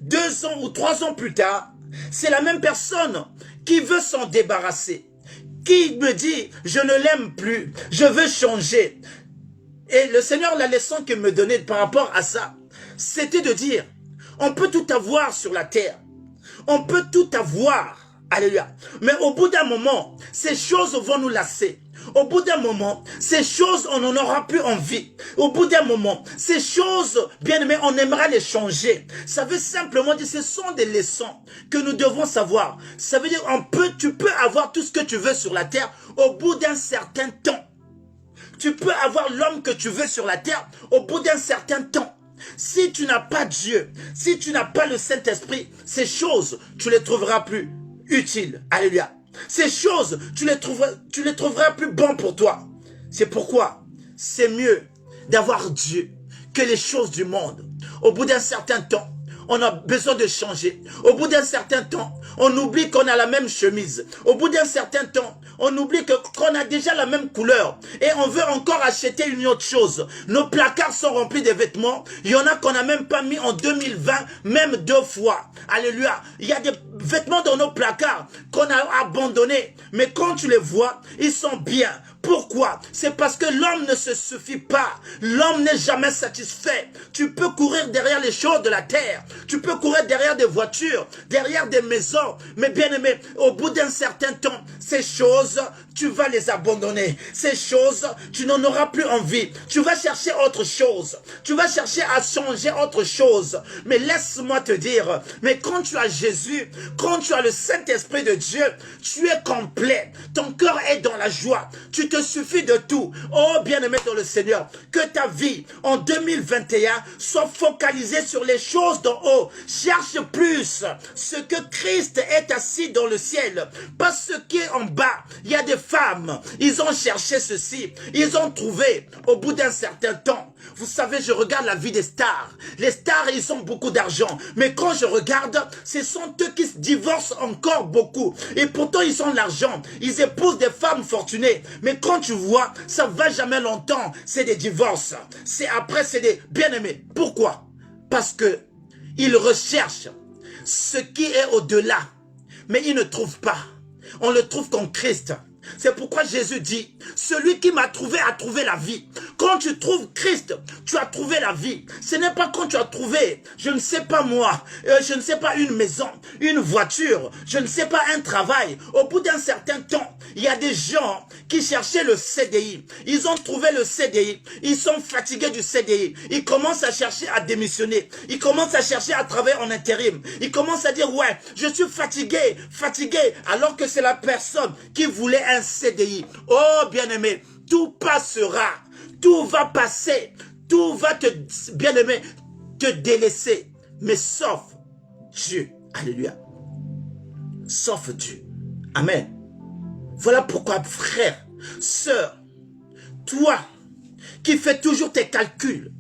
2 ans ou 3 ans plus tard, c'est la même personne qui veut s'en débarrasser. Qui me dit, je ne l'aime plus, je veux changer. Et le Seigneur, la leçon qu'il me donnait par rapport à ça, c'était de dire, on peut tout avoir sur la terre. On peut tout avoir. Alléluia. Mais au bout d'un moment, ces choses vont nous lasser. Au bout d'un moment, ces choses, on n'en aura plus envie. Au bout d'un moment, ces choses, bien aimés, on aimerait les changer. Ça veut simplement dire, ce sont des leçons que nous devons savoir. Ça veut dire, tu peux avoir tout ce que tu veux sur la terre au bout d'un certain temps. Tu peux avoir l'homme que tu veux sur la terre au bout d'un certain temps. Si tu n'as pas Dieu, si tu n'as pas le Saint-Esprit, ces choses, tu les trouveras plus utiles. Alléluia. Ces choses, tu les trouveras plus bons pour toi. C'est pourquoi c'est mieux d'avoir Dieu que les choses du monde. Au bout d'un certain temps, on a besoin de changer. Au bout d'un certain temps, on oublie qu'on a la même chemise. Au bout d'un certain temps, on oublie qu'on a déjà la même couleur. Et on veut encore acheter une autre chose. Nos placards sont remplis de vêtements. Il y en a qu'on n'a même pas mis en 2020, même 2 fois. Alléluia. Il y a des vêtements dans nos placards qu'on a abandonnés. Mais quand tu les vois, ils sont bien. Pourquoi? C'est parce que l'homme ne se suffit pas. L'homme n'est jamais satisfait. Tu peux courir derrière les choses de la terre. Tu peux courir derrière des voitures, derrière des maisons. Mais bien aimé, au bout d'un certain temps, ces choses, tu vas les abandonner. Ces choses, tu n'en auras plus envie. Tu vas chercher autre chose. Tu vas chercher à changer autre chose. Mais laisse-moi te dire, mais quand tu as Jésus, quand tu as le Saint-Esprit de Dieu, tu es complet. Ton cœur est dans la joie. Tu te te suffit de tout. Oh, bien-aimé dans le Seigneur, que ta vie en 2021 soit focalisée sur les choses d'en haut. Cherche plus ce que Christ est assis dans le ciel. Pas ce qui est en bas. Il y a des femmes, ils ont cherché ceci. Ils ont trouvé au bout d'un certain temps. Vous savez, je regarde la vie des stars. Les stars, ils ont beaucoup d'argent. Mais quand je regarde, ce sont eux qui se divorcent encore beaucoup. Et pourtant, ils ont l'argent. Ils épousent des femmes fortunées. Mais quand tu vois, ça va jamais longtemps. C'est des divorces. Après, c'est des bien-aimés. Pourquoi? Parce que ils recherchent ce qui est au-delà. Mais ils ne trouvent pas. On le trouve qu'en Christ. C'est pourquoi Jésus dit, celui qui m'a trouvé a trouvé la vie. Quand tu trouves Christ, tu as trouvé la vie. Ce n'est pas quand tu as trouvé, je ne sais pas moi, je ne sais pas une maison, une voiture, je ne sais pas un travail. Au bout d'un certain temps, il y a des gens qui cherchaient le CDI. Ils ont trouvé le CDI. Ils sont fatigués du CDI. Ils commencent à chercher à démissionner. Ils commencent à chercher à travailler en intérim. Ils commencent à dire, ouais, je suis fatigué, alors que c'est la personne qui voulait un CDI. Oh, bien-aimé, tout passera. Tout va passer. Tout va te, bien-aimé, te délaisser. Mais sauf Dieu. Alléluia. Sauf Dieu. Amen. Voilà pourquoi, frère, sœur, toi qui fais toujours tes calculs,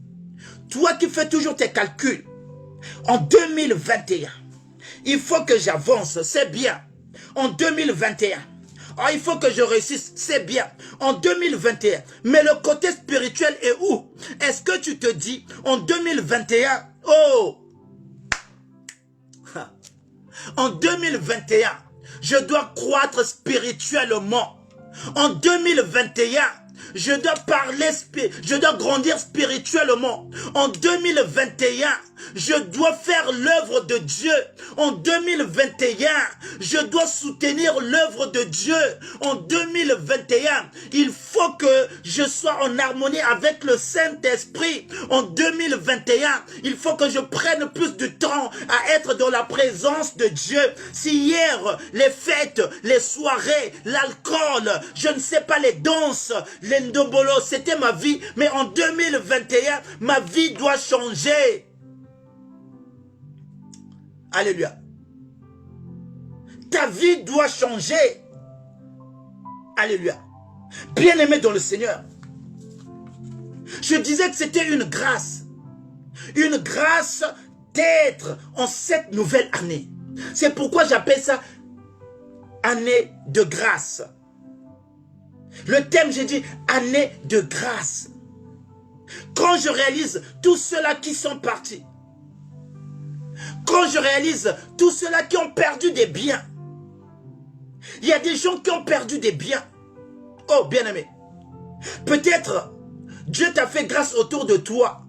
en 2021, il faut que j'avance, c'est bien. En 2021, oh, il faut que je réussisse, c'est bien. En 2021, mais le côté spirituel est où? Est-ce que tu te dis, en 2021, oh, en 2021, je dois croître spirituellement. En 2021, je dois parler, je dois grandir spirituellement. En 2021, je dois faire l'œuvre de Dieu. En 2021, je dois soutenir l'œuvre de Dieu. En 2021, il faut que je sois en harmonie avec le Saint-Esprit. En 2021, il faut que je prenne plus de temps à être dans la présence de Dieu. Si hier, les fêtes, les soirées, l'alcool, je ne sais pas, les danses, les ndobolo, c'était ma vie. Mais en 2021, ma vie doit changer. Alléluia. Ta vie doit changer. Alléluia. Bien-aimé dans le Seigneur. Je disais que c'était une grâce. Une grâce d'être en cette nouvelle année. C'est pourquoi j'appelle ça année de grâce. Le thème, j'ai dit année de grâce. Quand je réalise tous ceux-là qui sont partis, quand je réalise tous ceux-là qui ont perdu des biens, il y a des gens qui ont perdu des biens. Oh, bien-aimé, peut-être Dieu t'a fait grâce autour de toi.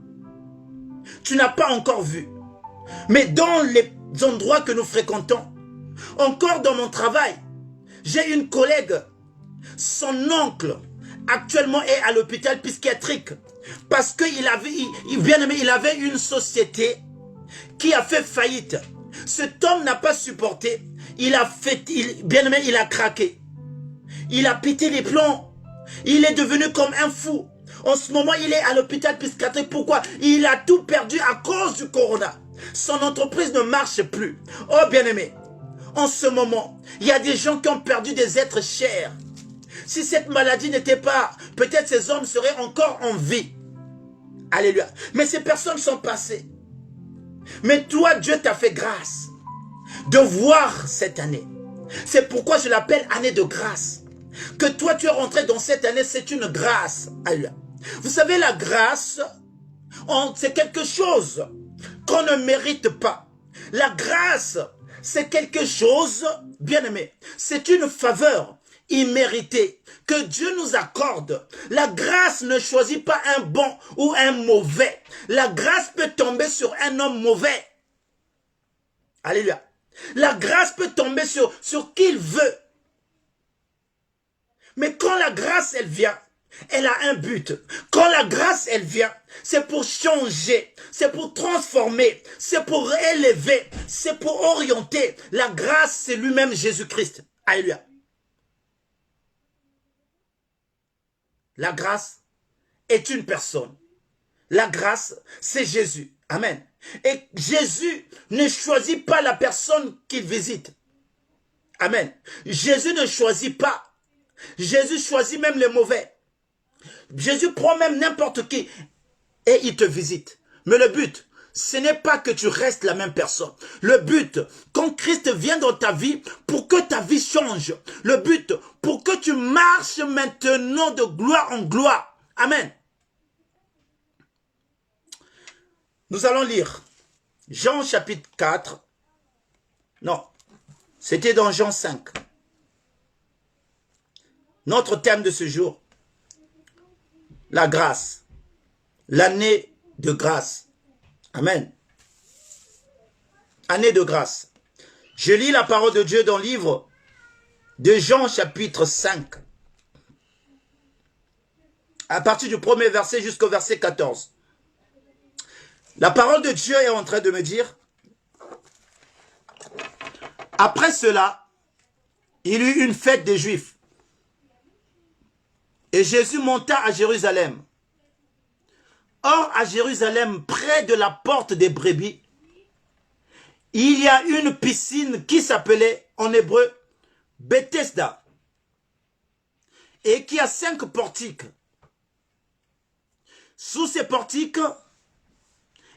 Tu n'as pas encore vu. Mais dans les endroits que nous fréquentons, encore dans mon travail, j'ai une collègue, son oncle, actuellement est à l'hôpital psychiatrique. Parce qu'il avait, bien-aimé, il avait une société qui a fait faillite. Cet homme n'a pas supporté. Il a fait, bien-aimé, il a craqué. Il a pété les plombs. Il est devenu comme un fou. En ce moment, il est à l'hôpital psychiatrique. Pourquoi? Il a tout perdu à cause du corona. Son entreprise ne marche plus. Oh, bien-aimé, en ce moment, il y a des gens qui ont perdu des êtres chers. Si cette maladie n'était pas, peut-être ces hommes seraient encore en vie. Alléluia. Mais ces personnes sont passées. Mais toi, Dieu t'a fait grâce de voir cette année. C'est pourquoi je l'appelle année de grâce. Que toi, tu es rentré dans cette année, c'est une grâce. Alléluia. Vous savez, la grâce, c'est quelque chose qu'on ne mérite pas. La grâce, c'est quelque chose, bien aimé, c'est une faveur imméritée que Dieu nous accorde. La grâce ne choisit pas un bon ou un mauvais. La grâce peut tomber sur un homme mauvais. Alléluia. La grâce peut tomber sur qui il veut. Mais quand la grâce, elle vient, elle a un but. Quand la grâce, elle vient, c'est pour changer, c'est pour transformer, c'est pour élever, c'est pour orienter. La grâce, c'est lui-même Jésus-Christ. Alléluia. La grâce est une personne. La grâce, c'est Jésus. Amen. Et Jésus ne choisit pas la personne qu'il visite. Amen. Jésus ne choisit pas. Jésus choisit même les mauvais. Jésus prend même n'importe qui et il te visite. Mais le but, ce n'est pas que tu restes la même personne. Le but, quand Christ vient dans ta vie, pour que ta vie change. Le but, pour que tu marches maintenant de gloire en gloire. Amen. Nous allons lire Jean chapitre 4. Non, c'était dans Jean 5. Notre thème de ce jour, la grâce. L'année de grâce. Amen. Année de grâce. Je lis la parole de Dieu dans le livre de Jean chapitre 5. À partir du premier verset jusqu'au verset 14. La parole de Dieu est en train de me dire, après cela, il y eut une fête des Juifs. Et Jésus monta à Jérusalem. Or, à Jérusalem, près de la porte des brebis, il y a une piscine qui s'appelait en hébreu Bethesda et qui a 5 portiques. Sous ces portiques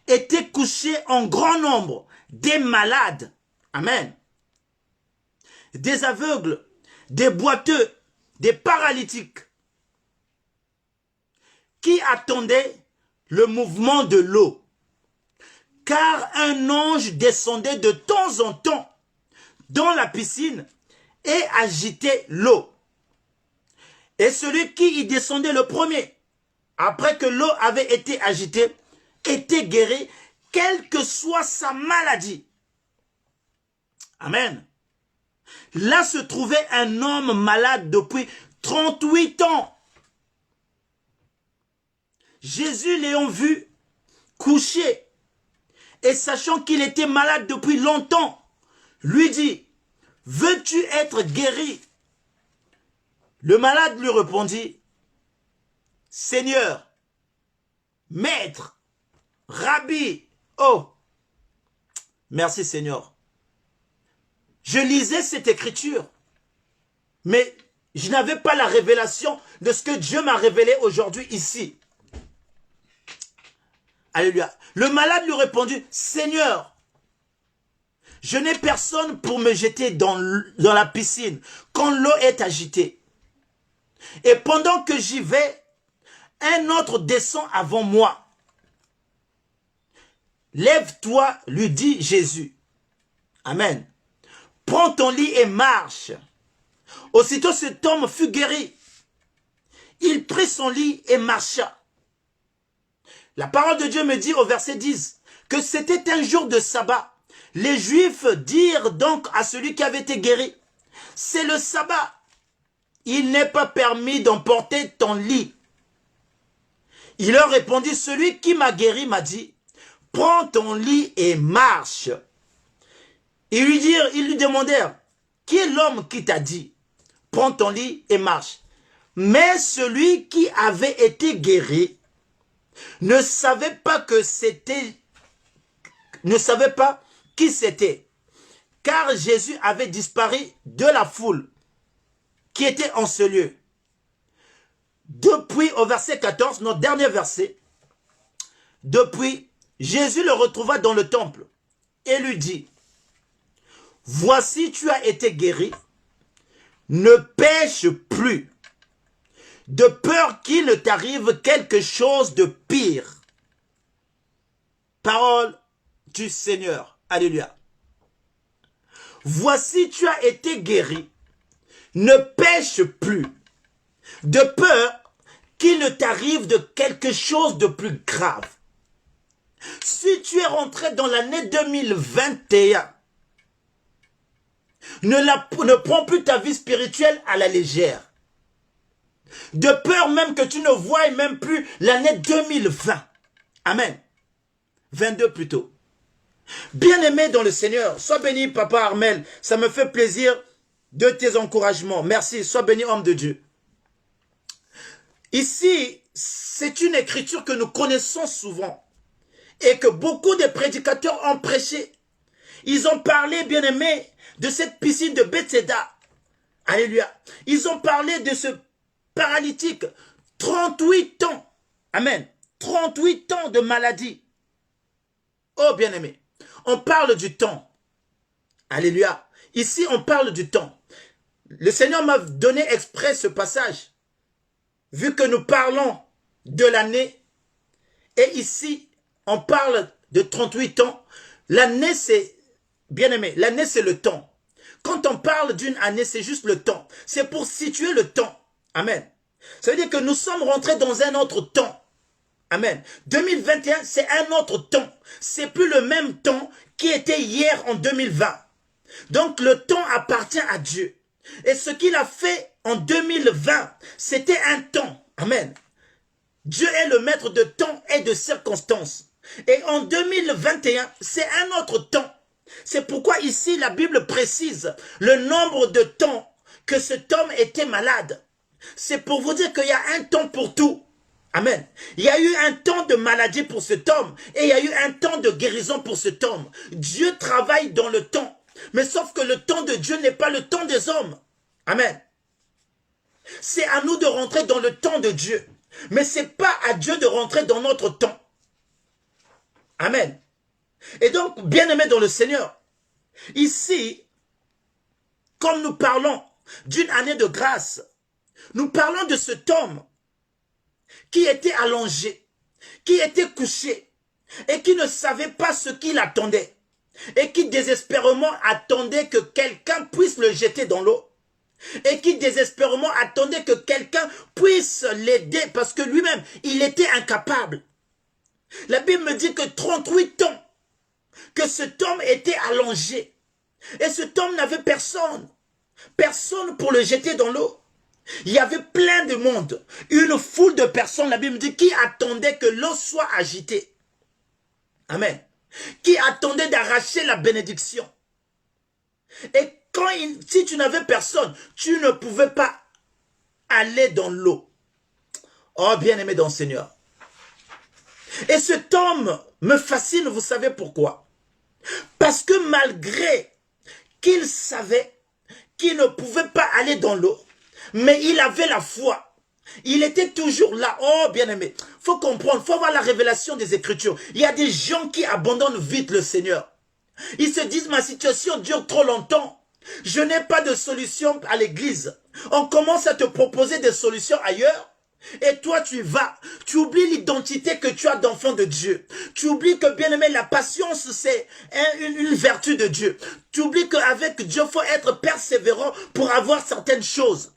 étaient couchés en grand nombre des malades, amen, des aveugles, des boiteux, des paralytiques, qui attendaient le mouvement de l'eau. Car un ange descendait de temps en temps dans la piscine et agitait l'eau. Et celui qui y descendait le premier, après que l'eau avait été agitée, était guéri, quelle que soit sa maladie. Amen. Là se trouvait un homme malade depuis 38 ans. Jésus l'ayant vu couché et sachant qu'il était malade depuis longtemps, lui dit, « Veux-tu être guéri ?» Le malade lui répondit, « Seigneur, Maître, Rabbi, oh, merci Seigneur. » Je lisais cette écriture, mais je n'avais pas la révélation de ce que Dieu m'a révélé aujourd'hui ici. Alléluia. Le malade lui répondit, « Seigneur, je n'ai personne pour me jeter dans la piscine quand l'eau est agitée. Et pendant que j'y vais, un autre descend avant moi. Lève-toi, lui dit Jésus. Amen. Prends ton lit et marche. » Aussitôt cet homme fut guéri. Il prit son lit et marcha. La parole de Dieu me dit au verset 10 que c'était un jour de sabbat. Les Juifs dirent donc à celui qui avait été guéri, « C'est le sabbat. Il n'est pas permis d'emporter ton lit. » Il leur répondit, « Celui qui m'a guéri m'a dit, « Prends ton lit et marche. » Ils lui demandèrent, « Qui est l'homme qui t'a dit, « Prends ton lit et marche » Mais celui qui avait été guéri ne savait pas qui c'était, car Jésus avait disparu de la foule qui était en ce lieu. Depuis, au verset 14, notre dernier verset, depuis, Jésus le retrouva dans le temple et lui dit, « Voici, tu as été guéri, ne pêche plus, de peur qu'il ne t'arrive quelque chose de pire. » Parole du Seigneur. Alléluia. Voici, tu as été guéri, ne pêche plus, de peur qu'il ne t'arrive de quelque chose de plus grave. Si tu es rentré dans l'année 2021, ne prends plus ta vie spirituelle à la légère. De peur même que tu ne voies même plus l'année 2020. Amen. 22 plutôt. Bien-aimé dans le Seigneur, sois béni Papa Armel. Ça me fait plaisir de tes encouragements. Merci, sois béni homme de Dieu. Ici, c'est une écriture que nous connaissons souvent et que beaucoup de prédicateurs ont prêché. Ils ont parlé, bien-aimés, de cette piscine de Bethesda. Alléluia. Ils ont parlé de ce paralytique. 38 ans. Amen. 38 ans de maladie. Oh, bien-aimé. On parle du temps. Alléluia. Ici, on parle du temps. Le Seigneur m'a donné exprès ce passage. Vu que nous parlons de l'année. Et ici, on parle de 38 ans. L'année, c'est, bien-aimé, l'année, c'est le temps. Quand on parle d'une année, c'est juste le temps. C'est pour situer le temps. Amen. Ça veut dire que nous sommes rentrés dans un autre temps. Amen. 2021, c'est un autre temps. C'est plus le même temps qui était hier en 2020. Donc le temps appartient à Dieu. Et ce qu'il a fait en 2020, c'était un temps. Amen. Dieu est le maître de temps et de circonstances. Et en 2021, c'est un autre temps. C'est pourquoi ici la Bible précise le nombre de temps que cet homme était malade. C'est pour vous dire qu'il y a un temps pour tout. Amen. Il y a eu un temps de maladie pour cet homme et il y a eu un temps de guérison pour cet homme. Dieu travaille dans le temps. Mais sauf que le temps de Dieu n'est pas le temps des hommes. Amen. C'est à nous de rentrer dans le temps de Dieu. Mais ce n'est pas à Dieu de rentrer dans notre temps. Amen. Et donc, bien-aimés dans le Seigneur, ici, comme nous parlons d'une année de grâce, nous parlons de cet homme qui était allongé, qui était couché et qui ne savait pas ce qu'il attendait et qui désespérément attendait que quelqu'un puisse le jeter dans l'eau et qui désespérément attendait que quelqu'un puisse l'aider parce que lui-même, il était incapable. La Bible me dit que 38 ans que cet homme était allongé et cet homme n'avait personne, personne pour le jeter dans l'eau. Il y avait plein de monde, une foule de personnes, la Bible dit, qui attendaient que l'eau soit agitée. Amen. Qui attendaient d'arracher la bénédiction. Et si tu n'avais personne, tu ne pouvais pas aller dans l'eau. Oh, bien-aimé dans le Seigneur. Et cet homme me fascine, vous savez pourquoi? Parce que malgré qu'il savait qu'il ne pouvait pas aller dans l'eau, mais il avait la foi. Il était toujours là. Oh, bien-aimé, il faut comprendre, il faut avoir la révélation des Écritures. Il y a des gens qui abandonnent vite le Seigneur. Ils se disent, ma situation dure trop longtemps. Je n'ai pas de solution à l'église. On commence à te proposer des solutions ailleurs. Et toi, tu vas. Tu oublies l'identité que tu as d'enfant de Dieu. Tu oublies que, bien-aimé, la patience, c'est une vertu de Dieu. Tu oublies qu'avec Dieu, il faut être persévérant pour avoir certaines choses.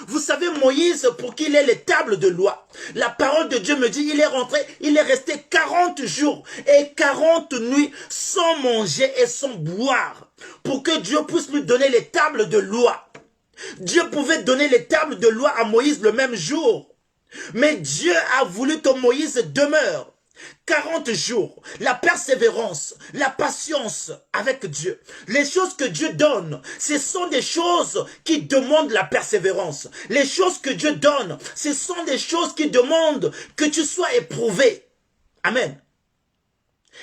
Vous savez, Moïse, pour qu'il ait les tables de loi, la parole de Dieu me dit, il est rentré, il est resté 40 jours et 40 nuits sans manger et sans boire, pour que Dieu puisse lui donner les tables de loi. Dieu pouvait donner les tables de loi à Moïse le même jour, mais Dieu a voulu que Moïse demeure 40 jours, la persévérance, la patience avec Dieu. Les choses que Dieu donne, ce sont des choses qui demandent la persévérance. Les choses que Dieu donne, ce sont des choses qui demandent que tu sois éprouvé. Amen.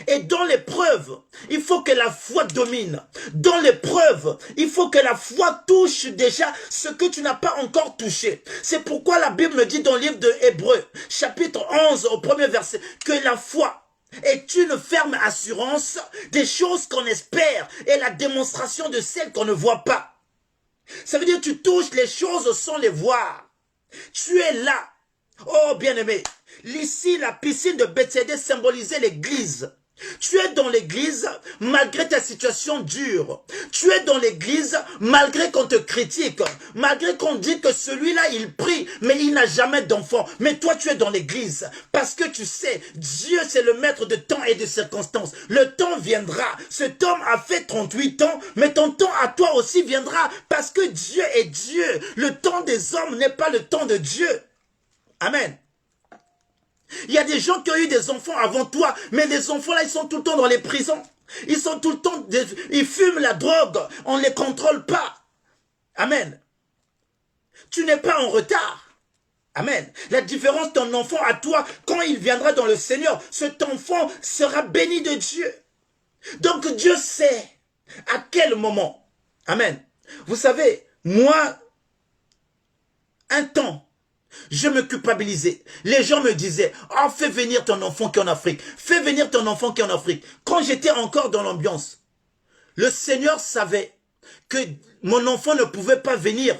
Et dans l'épreuve, il faut que la foi domine. Dans l'épreuve, il faut que la foi touche déjà ce que tu n'as pas encore touché. C'est pourquoi la Bible me dit dans le livre de Hébreux, chapitre 11, au premier verset, que la foi est une ferme assurance des choses qu'on espère et la démonstration de celles qu'on ne voit pas. Ça veut dire que tu touches les choses sans les voir. Tu es là. Oh bien-aimé, ici la piscine de Bethesda symbolisait l'église. Tu es dans l'église malgré ta situation dure. Tu es dans l'église malgré qu'on te critique. Malgré qu'on dit que celui-là il prie mais il n'a jamais d'enfant. Mais toi tu es dans l'église parce que tu sais, Dieu c'est le maître de temps et de circonstances. Le temps viendra. Cet homme a fait 38 ans mais ton temps à toi aussi viendra parce que Dieu est Dieu. Le temps des hommes n'est pas le temps de Dieu. Amen. Il y a des gens qui ont eu des enfants avant toi, mais les enfants là, ils sont tout le temps dans les prisons. Ils sont tout le temps, ils fument la drogue, on ne les contrôle pas. Amen. Tu n'es pas en retard. Amen. La différence, ton enfant à toi, quand il viendra dans le Seigneur, cet enfant sera béni de Dieu. Donc Dieu sait à quel moment. Amen. Vous savez, moi, un temps, je me culpabilisais. Les gens me disaient, oh, fais venir ton enfant qui est en Afrique. Fais venir ton enfant qui est en Afrique. Quand j'étais encore dans l'ambiance, le Seigneur savait que mon enfant ne pouvait pas venir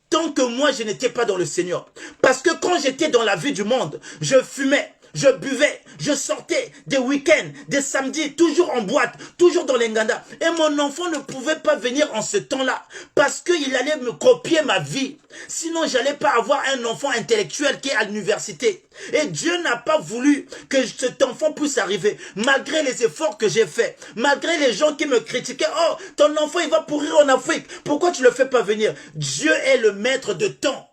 tant que moi je n'étais pas dans le Seigneur. Parce que quand j'étais dans la vie du monde, je fumais, je buvais, je sortais des week-ends, des samedis, toujours en boîte, toujours dans les Nganda. Et mon enfant ne pouvait pas venir en ce temps-là parce qu'il allait me copier ma vie. Sinon, j'allais pas avoir un enfant intellectuel qui est à l'université. Et Dieu n'a pas voulu que cet enfant puisse arriver, malgré les efforts que j'ai faits, malgré les gens qui me critiquaient. Oh, ton enfant, il va pourrir en Afrique. Pourquoi tu le fais pas venir? Dieu est le maître de temps.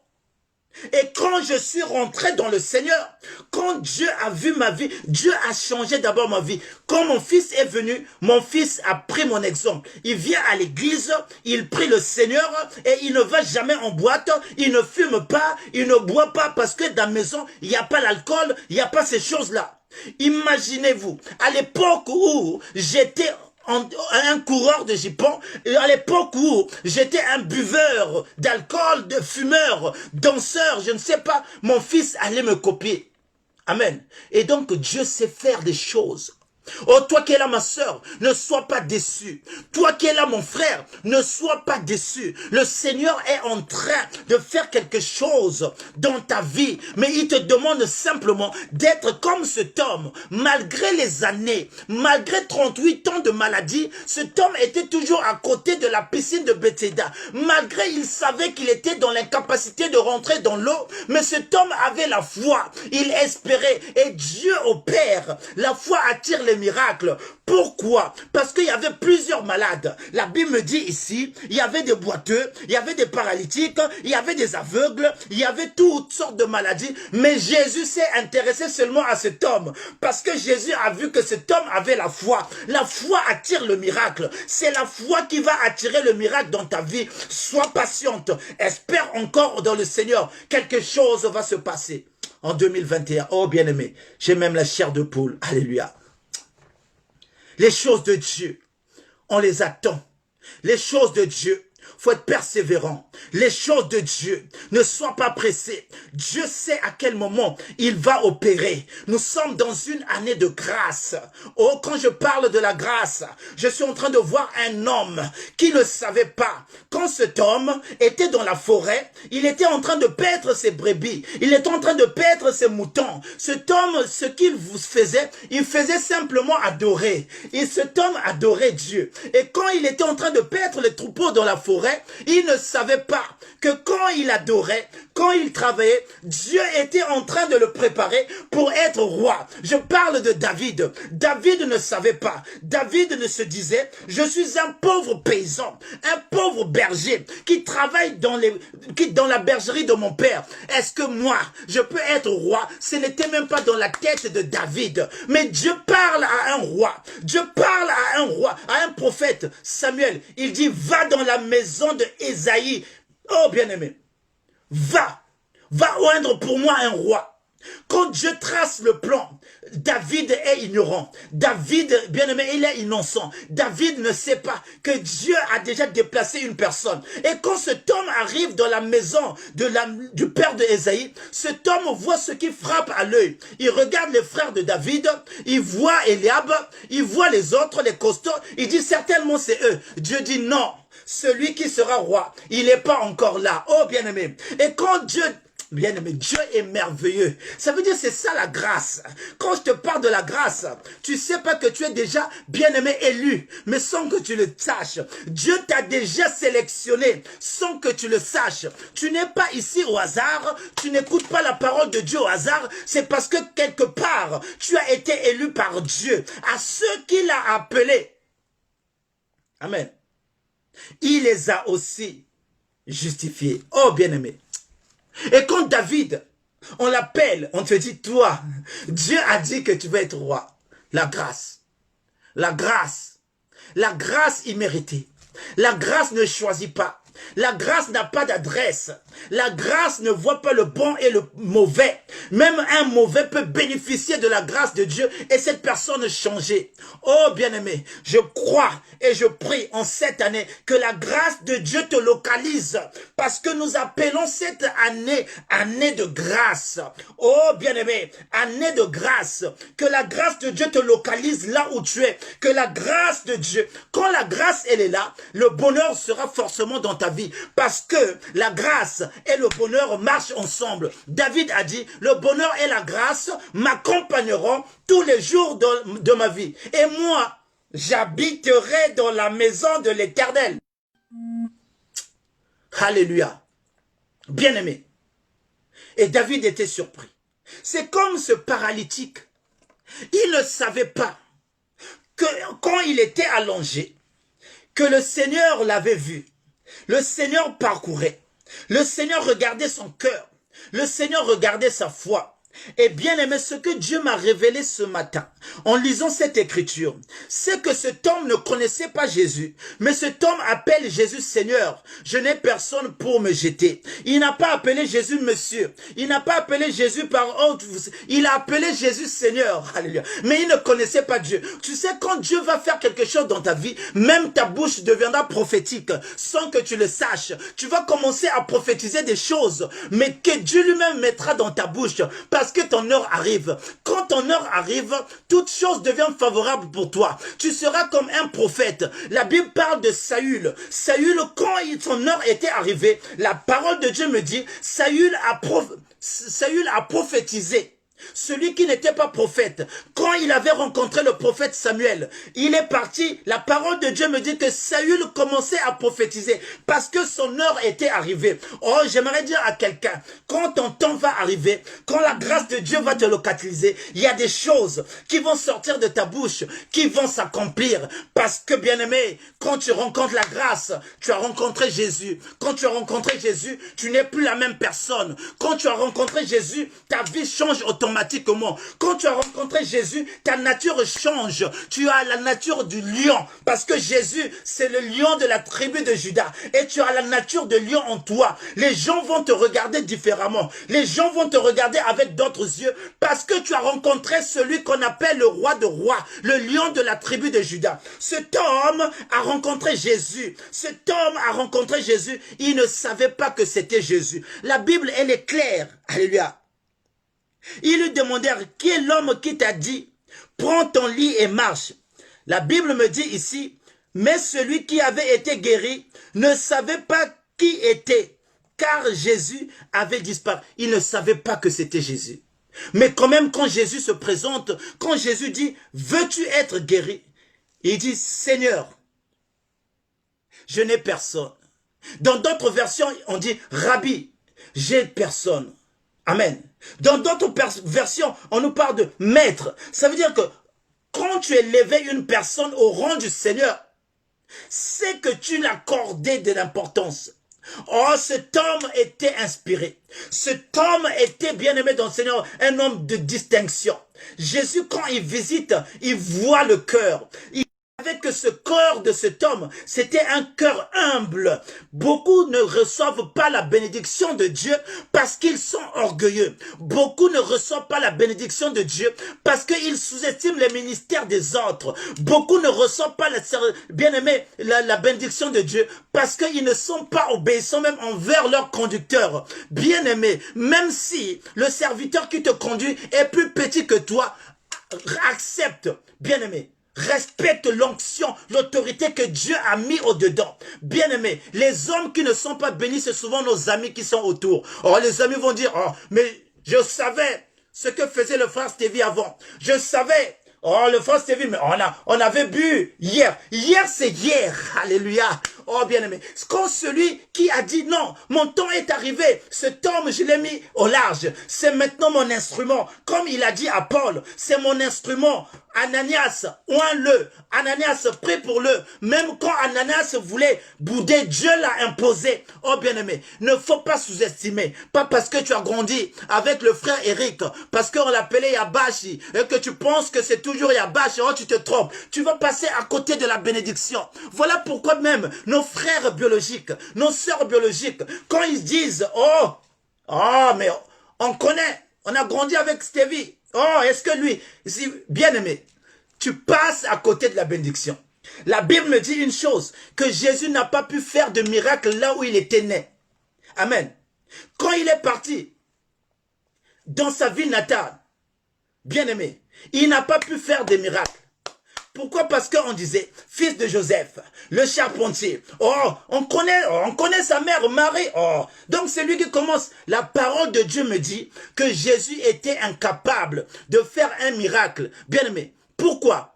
Et quand je suis rentré dans le Seigneur, quand Dieu a vu ma vie, Dieu a changé d'abord ma vie. Quand mon fils est venu, mon fils a pris mon exemple. Il vient à l'église, il prie le Seigneur et il ne va jamais en boîte, il ne fume pas, il ne boit pas parce que dans la maison, il n'y a pas l'alcool, il n'y a pas ces choses-là. Imaginez-vous, à l'époque où j'étais un coureur de jupons, à l'époque où j'étais un buveur d'alcool, de fumeur, danseur, je ne sais pas, mon fils allait me copier. Amen. Et donc Dieu sait faire des choses. Oh, toi qui es là, ma soeur, ne sois pas déçu. Toi qui es là, mon frère, ne sois pas déçu. Le Seigneur est en train de faire quelque chose dans ta vie. Mais il te demande simplement d'être comme cet homme. Malgré les années, malgré 38 ans de maladie, cet homme était toujours à côté de la piscine de Bethesda. Malgré il savait qu'il était dans l'incapacité de rentrer dans l'eau, mais cet homme avait la foi. Il espérait. Et Dieu opère. La foi attire les miracles. Pourquoi? Parce qu'il y avait plusieurs malades. La Bible me dit ici, il y avait des boiteux, il y avait des paralytiques, il y avait des aveugles, il y avait toutes sortes de maladies. Mais Jésus s'est intéressé seulement à cet homme. Parce que Jésus a vu que cet homme avait la foi. La foi attire le miracle. C'est la foi qui va attirer le miracle dans ta vie. Sois patiente. Espère encore dans le Seigneur. Quelque chose va se passer en 2021. Oh bien-aimé, j'ai même la chair de poule. Alléluia. Les choses de Dieu, on les attend. Les choses de Dieu, faut être persévérant. Les choses de Dieu, ne sois pas pressé. Dieu sait à quel moment il va opérer. Nous sommes dans une année de grâce. Oh, quand je parle de la grâce, je suis en train de voir un homme qui ne savait pas. Quand cet homme était dans la forêt, il était en train de paître ses brebis. Il était en train de paître ses moutons. Cet homme, ce qu'il faisait, il faisait simplement adorer. Et cet homme adorait Dieu. Et quand il était en train de paître les troupeaux dans la forêt, il ne savait pas que quand il adorait, quand il travaillait, Dieu était en train de le préparer pour être roi. Je parle de David. David ne savait pas. David ne se disait, je suis un pauvre paysan, un pauvre berger qui travaille dans la bergerie de mon père. Est-ce que moi, je peux être roi? Ce n'était même pas dans la tête de David. Mais Dieu parle à un roi. Dieu parle à un roi, à un prophète. Samuel, il dit, va dans la maison de Ésaïe. Oh bien-aimé, va oindre pour moi un roi. Quand Dieu trace le plan, David est ignorant. David, bien-aimé, il est innocent. David ne sait pas que Dieu a déjà déplacé une personne. Et quand cet homme arrive dans la maison du père de Ésaïe, cet homme voit ce qui frappe à l'œil. Il regarde les frères de David, il voit Eliab, il voit les autres, les costauds. Il dit certainement c'est eux. Dieu dit non. Celui qui sera roi, il n'est pas encore là. Oh bien-aimé. Et quand Dieu... Bien-aimé, Dieu est merveilleux. Ça veut dire c'est ça la grâce. Quand je te parle de la grâce, tu sais pas que tu es déjà bien-aimé élu, mais sans que tu le saches. Dieu t'a déjà sélectionné sans que tu le saches. Tu n'es pas ici au hasard, tu n'écoutes pas la parole de Dieu au hasard, c'est parce que quelque part, tu as été élu par Dieu. À ceux qu'il a appelés. Amen. Il les a aussi justifiés. Oh bien-aimé. Et quand David, on l'appelle, on te dit, toi, Dieu a dit que tu vas être roi. La grâce imméritée. La grâce ne choisit pas. La grâce n'a pas d'adresse. La grâce ne voit pas le bon et le mauvais. Même un mauvais peut bénéficier de la grâce de Dieu et cette personne changer. Oh bien-aimé, je crois et je prie en cette année que la grâce de Dieu te localise parce que nous appelons cette année année de grâce. Oh bien-aimé, année de grâce. Que la grâce de Dieu te localise là où tu es. Que la grâce de Dieu, quand la grâce elle est là, le bonheur sera forcément dans ta vie parce que la grâce et le bonheur marchent ensemble. David a dit, le bonheur et la grâce m'accompagneront tous les jours de ma vie. Et moi, j'habiterai dans la maison de l'Éternel. Alléluia. Bien-aimé. Et David était surpris. C'est comme ce paralytique. Il ne savait pas que quand il était allongé, que le Seigneur l'avait vu. Le Seigneur parcourait. Le Seigneur regardait son cœur. Le Seigneur regardait sa foi. Et bien aimé, ce que Dieu m'a révélé ce matin, en lisant cette écriture, c'est que cet homme ne connaissait pas Jésus. Mais cet homme appelle Jésus Seigneur. Je n'ai personne pour me jeter. Il n'a pas appelé Jésus Monsieur. Il n'a pas appelé Jésus par autre. Il a appelé Jésus Seigneur. Alléluia. Mais il ne connaissait pas Dieu. Tu sais, quand Dieu va faire quelque chose dans ta vie, même ta bouche deviendra prophétique sans que tu le saches. Tu vas commencer à prophétiser des choses, mais que Dieu lui-même mettra dans ta bouche. Parce que ton heure arrive. Quand ton heure arrive, toute chose devient favorable pour toi. Tu seras comme un prophète. La Bible parle de Saül. Saül, quand son heure était arrivée, la parole de Dieu me dit, Saül a prophétisé. Celui qui n'était pas prophète, quand il avait rencontré le prophète Samuel, il est parti, la parole de Dieu me dit que Saül commençait à prophétiser parce que son heure était arrivée. Oh, j'aimerais dire à quelqu'un, quand ton temps va arriver, quand la grâce de Dieu va te localiser, il y a des choses qui vont sortir de ta bouche, qui vont s'accomplir. Parce que, bien-aimé, quand tu rencontres la grâce, tu as rencontré Jésus. Quand tu as rencontré Jésus, tu n'es plus la même personne. Quand tu as rencontré Jésus, ta vie change automatiquement. Quand tu as rencontré Jésus, ta nature change. Tu as la nature du lion. Parce que Jésus, c'est le lion de la tribu de Juda. Et tu as la nature de lion en toi. Les gens vont te regarder différemment. Les gens vont te regarder avec d'autres yeux. Parce que tu as rencontré celui qu'on appelle le roi de rois. Le lion de la tribu de Juda. Cet homme a rencontré Jésus. Cet homme a rencontré Jésus. Il ne savait pas que c'était Jésus. La Bible, elle est claire. Alléluia. Ils lui demandèrent, qui est l'homme qui t'a dit, prends ton lit et marche. La Bible me dit ici, mais celui qui avait été guéri ne savait pas qui était, car Jésus avait disparu. Il ne savait pas que c'était Jésus. Mais quand même, quand Jésus se présente, quand Jésus dit, veux-tu être guéri? Il dit, Seigneur, je n'ai personne. Dans d'autres versions, on dit, Rabbi, j'ai personne. Amen. Dans d'autres versions, on nous parle de maître. Ça veut dire que quand tu élevais une personne au rang du Seigneur, c'est que tu l'accordais de l'importance. Oh, cet homme était inspiré. Cet homme était bien aimé dans le Seigneur, un homme de distinction. Jésus, quand il visite, il voit le cœur. Il savait que ce cœur de cet homme, c'était un cœur humble. Beaucoup ne reçoivent pas la bénédiction de Dieu parce qu'ils sont orgueilleux. Beaucoup ne reçoivent pas la bénédiction de Dieu parce qu'ils sous-estiment les ministères des autres. Beaucoup ne reçoivent pas, bien-aimé, la bénédiction de Dieu parce qu'ils ne sont pas obéissants même envers leur conducteur. Bien-aimé, même si le serviteur qui te conduit est plus petit que toi, accepte, bien-aimé. Respecte l'onction, l'autorité que Dieu a mis au-dedans. Bien-aimé, les hommes qui ne sont pas bénis, c'est souvent nos amis qui sont autour. Oh, les amis vont dire, oh, mais je savais ce que faisait le frère Stevie avant. Je savais. Oh, le frère Stevie, mais on avait bu hier. Hier, c'est hier. Alléluia. Oh, bien-aimé. Quand celui qui a dit non, mon temps est arrivé. Cet homme, je l'ai mis au large. C'est maintenant mon instrument. Comme il a dit à Paul, c'est mon instrument. Ananias, oint-le. Ananias, prie pour le. Même quand Ananias voulait bouder, Dieu l'a imposé. Oh bien-aimé, ne faut pas sous-estimer. Pas parce que tu as grandi avec le frère Eric, parce qu'on l'appelait Yabashi, et que tu penses que c'est toujours Yabashi, oh tu te trompes. Tu vas passer à côté de la bénédiction. Voilà pourquoi même nos frères biologiques, nos sœurs biologiques, quand ils disent, mais on connaît, on a grandi avec Stevie. Oh, est-ce que lui, bien-aimé, tu passes à côté de la bénédiction. La Bible me dit une chose, que Jésus n'a pas pu faire de miracle là où il était né. Amen. Quand il est parti dans sa ville natale, bien-aimé, il n'a pas pu faire de miracle. Pourquoi? Parce qu'on disait, fils de Joseph, le charpentier. Oh, on connaît sa mère Marie. Oh, donc c'est lui qui commence. La parole de Dieu me dit que Jésus était incapable de faire un miracle. Bien-aimé, pourquoi?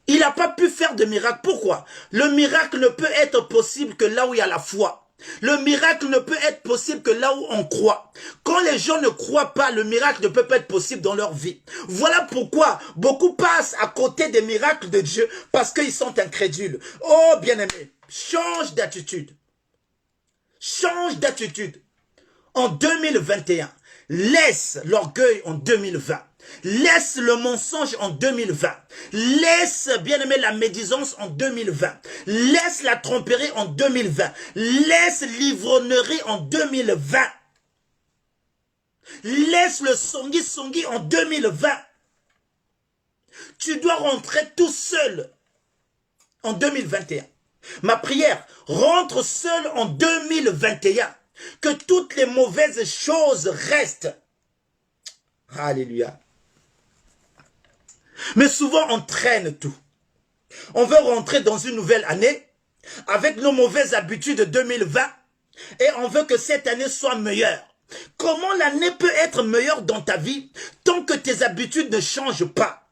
Il n'a pas pu faire de miracle. Pourquoi? Le miracle ne peut être possible que là où il y a la foi. Le miracle ne peut être possible que là où on croit. Quand les gens ne croient pas, le miracle ne peut pas être possible dans leur vie. Voilà pourquoi beaucoup passent à côté des miracles de Dieu parce qu'ils sont incrédules. Oh bien-aimé, change d'attitude. Change d'attitude. En 2021, laisse l'orgueil en 2020. Laisse le mensonge en 2020. Laisse, bien-aimé, la médisance en 2020. Laisse la tromperie en 2020. Laisse l'ivrognerie en 2020. Laisse le songi en 2020. Tu dois rentrer tout seul en 2021. Ma prière, rentre seul en 2021. Que toutes les mauvaises choses restent. Alléluia. Mais souvent, on traîne tout. On veut rentrer dans une nouvelle année avec nos mauvaises habitudes de 2020 et on veut que cette année soit meilleure. Comment l'année peut être meilleure dans ta vie tant que tes habitudes ne changent pas?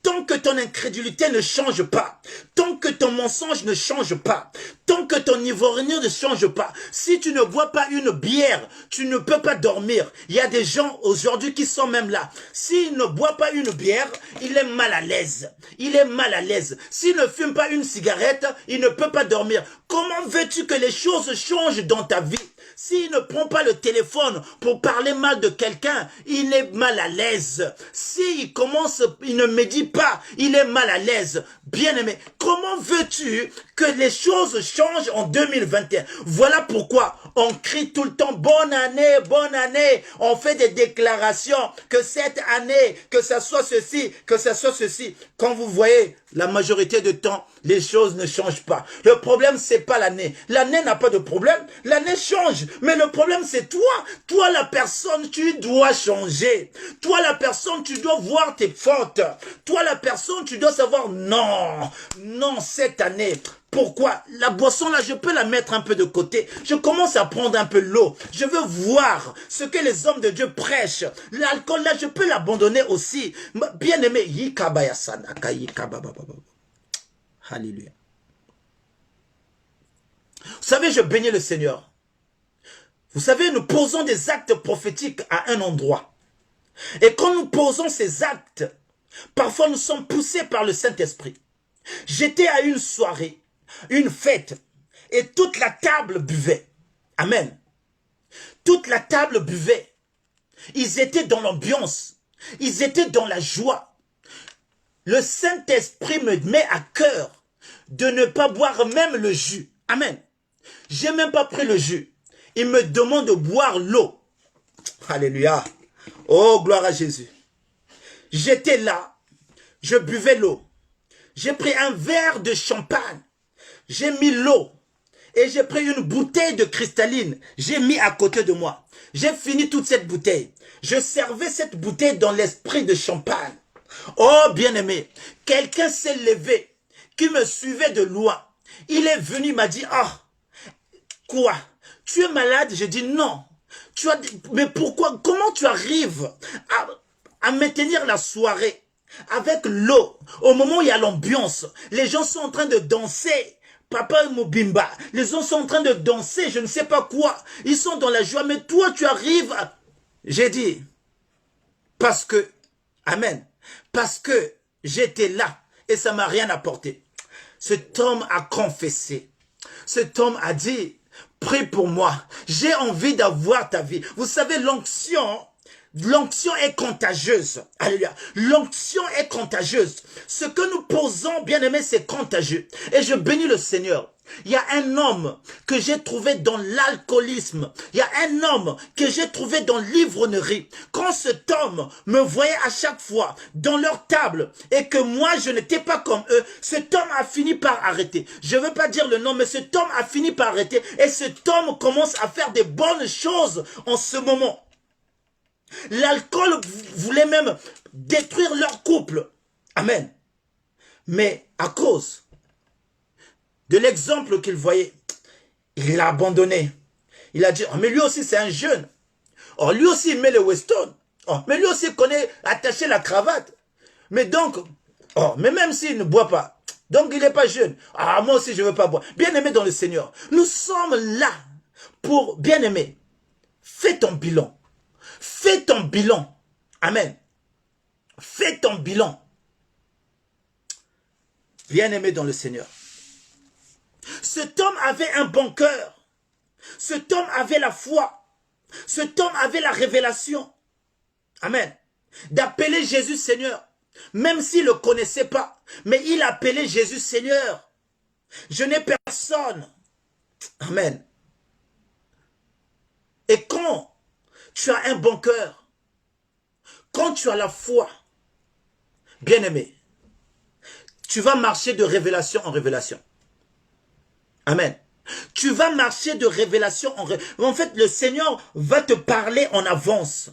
Tant que ton incrédulité ne change pas, tant que ton mensonge ne change pas, tant que ton ivrognerie ne change pas, si tu ne bois pas une bière, tu ne peux pas dormir. Il y a des gens aujourd'hui qui sont même là. S'il ne boit pas une bière, il est mal à l'aise. Il est mal à l'aise. S'il ne fume pas une cigarette, il ne peut pas dormir. Comment veux-tu que les choses changent dans ta vie? S'il ne prend pas le téléphone pour parler mal de quelqu'un, il est mal à l'aise. S'il commence, il ne médite pas, il est mal à l'aise. Bien-aimé, comment veux-tu que les choses changent en 2021? Voilà pourquoi on crie tout le temps bonne année, bonne année. On fait des déclarations que cette année, que ça soit ceci, que ça soit ceci. Quand vous voyez, la majorité du temps, les choses ne changent pas. Le problème, c'est pas l'année. L'année n'a pas de problème. L'année change. Mais le problème, c'est toi. Toi, la personne, tu dois changer. Toi, la personne, tu dois voir tes fautes. Toi, la personne, tu dois savoir, non, non, cette année. Pourquoi? La boisson, là, je peux la mettre un peu de côté. Je commence à prendre un peu l'eau. Je veux voir ce que les hommes de Dieu prêchent. L'alcool, là, je peux l'abandonner aussi. Bien-aimé, alléluia. Vous savez, je bénis le Seigneur. Vous savez, nous posons des actes prophétiques à un endroit. Et quand nous posons ces actes, parfois nous sommes poussés par le Saint-Esprit. J'étais à une soirée, une fête, et toute la table buvait. Amen. Toute la table buvait. Ils étaient dans l'ambiance. Ils étaient dans la joie. Le Saint-Esprit me met à cœur de ne pas boire même le jus. Amen. J'ai même pas pris le jus. Il me demande de boire l'eau. Alléluia. Oh, gloire à Jésus. J'étais là. Je buvais l'eau. J'ai pris un verre de champagne. J'ai mis l'eau. Et j'ai pris une bouteille de cristalline. J'ai mis à côté de moi. J'ai fini toute cette bouteille. Je servais cette bouteille dans l'esprit de champagne. Oh, bien-aimé, quelqu'un s'est levé, qui me suivait de loin. Il est venu, il m'a dit, ah, quoi? Tu es malade? J'ai dit non. Mais pourquoi? Comment tu arrives à maintenir la soirée avec l'eau, au moment où il y a l'ambiance? Les gens sont en train de danser. Papa Mobimba, les gens sont en train de danser, je ne sais pas quoi. Ils sont dans la joie, mais toi, tu arrives à... J'ai dit, parce que, amen, parce que j'étais là et ça m'a rien apporté. Cet homme a confessé. Cet homme a dit, prie pour moi. J'ai envie d'avoir ta vie. Vous savez, l'onction est contagieuse. Alléluia. L'onction est contagieuse. Ce que nous posons, bien aimé, c'est contagieux. Et je bénis le Seigneur. Il y a un homme que j'ai trouvé dans l'alcoolisme. Il y a un homme que j'ai trouvé dans l'ivrognerie. Quand cet homme me voyait à chaque fois dans leur table et que moi je n'étais pas comme eux, cet homme a fini par arrêter. Je ne veux pas dire le nom, mais cet homme a fini par arrêter. Et cet homme commence à faire des bonnes choses en ce moment. L'alcool voulait même détruire leur couple. Amen. Mais à cause de l'exemple qu'il voyait, il l'a abandonné. Il a dit, oh, mais lui aussi c'est un jeune. Oh, lui aussi il met le Weston. Oh, mais lui aussi connaît attacher la cravate. Mais donc, oh, mais même s'il ne boit pas, donc il n'est pas jeune. Ah, moi aussi je ne veux pas boire. Bien-aimé dans le Seigneur, nous sommes là pour, bien-aimé, fais ton bilan. Fais ton bilan. Amen. Fais ton bilan. Bien-aimé dans le Seigneur. Cet homme avait un bon cœur. Cet homme avait la foi. Cet homme avait la révélation. Amen. D'appeler Jésus Seigneur. Même s'il ne le connaissait pas. Mais il appelait Jésus Seigneur. Je n'ai personne. Amen. Et quand tu as un bon cœur, quand tu as la foi, bien-aimé, tu vas marcher de révélation en révélation. Amen. Tu vas marcher de révélation en révélation. En fait, le Seigneur va te parler en avance.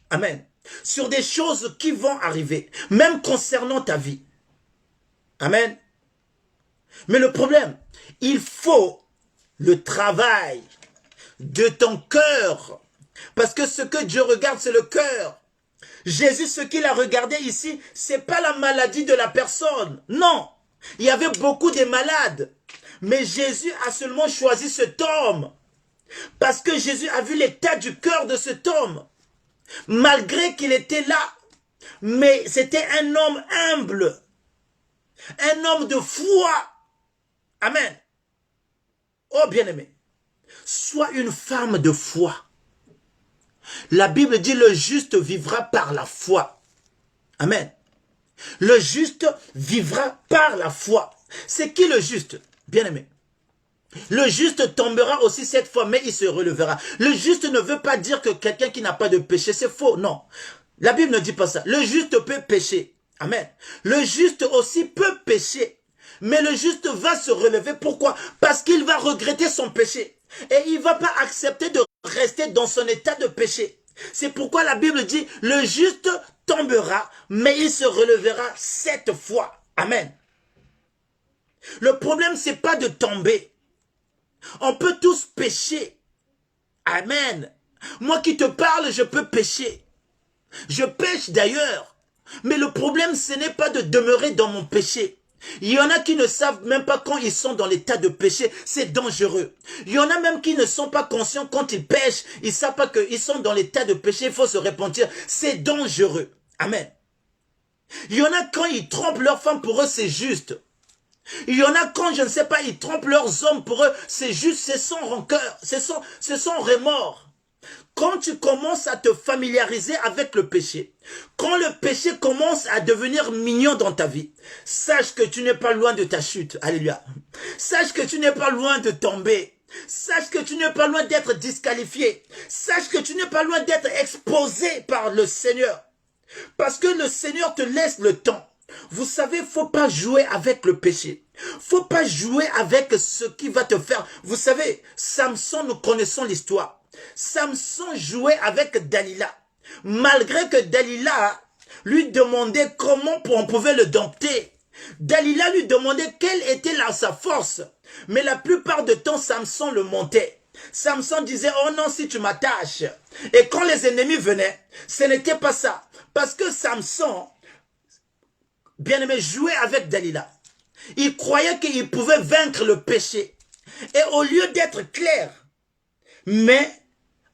Amen. Sur des choses qui vont arriver, même concernant ta vie. Amen. Mais le problème, il faut le travail de ton cœur. Parce que ce que Dieu regarde, c'est le cœur. Jésus, ce qu'il a regardé ici, c'est pas la maladie de la personne. Non. Il y avait beaucoup de malades. Mais Jésus a seulement choisi cet homme. Parce que Jésus a vu l'état du cœur de cet homme. Malgré qu'il était là. Mais c'était un homme humble. Un homme de foi. Amen. Oh bien-aimé. Sois une femme de foi. La Bible dit le juste vivra par la foi. Amen. Le juste vivra par la foi. C'est qui le juste? Bien-aimé. Le juste tombera aussi cette fois, mais il se relèvera. Le juste ne veut pas dire que quelqu'un qui n'a pas de péché, c'est faux. Non. La Bible ne dit pas ça. Le juste peut pécher. Amen. Le juste aussi peut pécher. Mais le juste va se relever. Pourquoi? Parce qu'il va regretter son péché. Et il ne va pas accepter de rester dans son état de péché. C'est pourquoi la Bible dit, le juste tombera, mais il se relèvera 7 fois. Amen. Le problème, c'est pas de tomber. On peut tous pécher. Amen. Moi qui te parle, je peux pécher. Je pêche d'ailleurs. Mais le problème, ce n'est pas de demeurer dans mon péché. Il y en a qui ne savent même pas quand ils sont dans l'état de péché. C'est dangereux. Il y en a même qui ne sont pas conscients quand ils pêchent. Ils ne savent pas qu'ils sont dans l'état de péché. Il faut se repentir. C'est dangereux. Amen. Il y en a quand ils trompent leur femme, pour eux c'est juste. Il y en a quand, je ne sais pas, ils trompent leurs hommes, pour eux c'est juste, c'est sans rancœur, c'est sans remords. Quand tu commences à te familiariser avec le péché, quand le péché commence à devenir mignon dans ta vie, sache que tu n'es pas loin de ta chute. Alléluia. Sache que tu n'es pas loin de tomber. Sache que tu n'es pas loin d'être disqualifié. Sache que tu n'es pas loin d'être exposé par le Seigneur. Parce que le Seigneur te laisse le temps. Vous savez, il ne faut pas jouer avec le péché. Il ne faut pas jouer avec ce qui va te faire. Vous savez, Samson, nous connaissons l'histoire. Samson jouait avec Dalila. Malgré que Dalila lui demandait comment on pouvait le dompter. Dalila lui demandait quelle était sa force. Mais la plupart du temps, Samson le montait. Samson disait, oh non, si tu m'attaches. Et quand les ennemis venaient, ce n'était pas ça. Parce que Samson, bien-aimé, jouait avec Dalila. Il croyait qu'il pouvait vaincre le péché. Et au lieu d'être clair, mais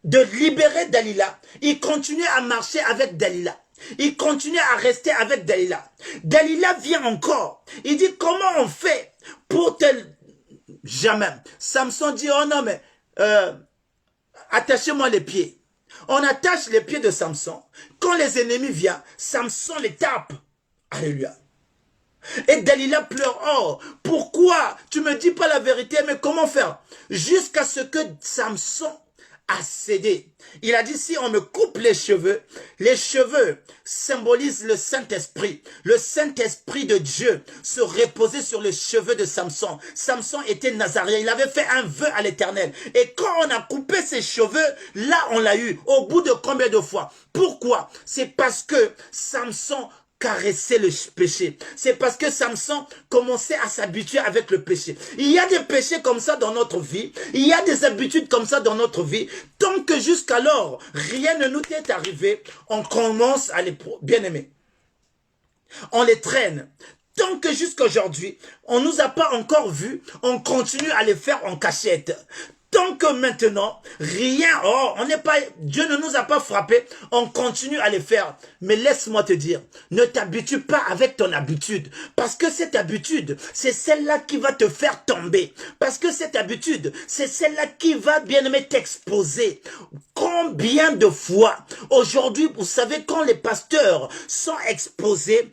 de libérer Dalila, il continuait à marcher avec Dalila. Il continue à rester avec Dalila. Dalila vient encore. Il dit, comment on fait pour tel... Jamais. Samson dit, oh non, mais attachez-moi les pieds. On attache les pieds de Samson. Quand les ennemis viennent, Samson les tape. Alléluia. Et Dalila pleure. Oh, pourquoi tu me dis pas la vérité, mais comment faire? Jusqu'à ce que Samson a cédé. Il a dit, si on me coupe les cheveux symbolisent le Saint-Esprit. Le Saint-Esprit de Dieu se reposait sur les cheveux de Samson. Samson était nazaréen. Il avait fait un vœu à l'Éternel. Et quand on a coupé ses cheveux, là on l'a eu. Au bout de combien de fois? Pourquoi? C'est parce que Samson caresser le péché. C'est parce que Samson commençait à s'habituer avec le péché. Il y a des péchés comme ça dans notre vie. Il y a des habitudes comme ça dans notre vie. Tant que jusqu'alors, rien ne nous est arrivé, on commence à les bien aimer. On les traîne. Tant que jusqu'à aujourd'hui, on ne nous a pas encore vus, on continue à les faire en cachette. Tant que maintenant, rien, Dieu ne nous a pas frappés, on continue à les faire. Mais laisse-moi te dire, ne t'habitue pas avec ton habitude. Parce que cette habitude, c'est celle-là qui va te faire tomber. Parce que cette habitude, c'est celle-là qui va, bien aimé, t'exposer. Combien de fois, aujourd'hui, vous savez, quand les pasteurs sont exposés,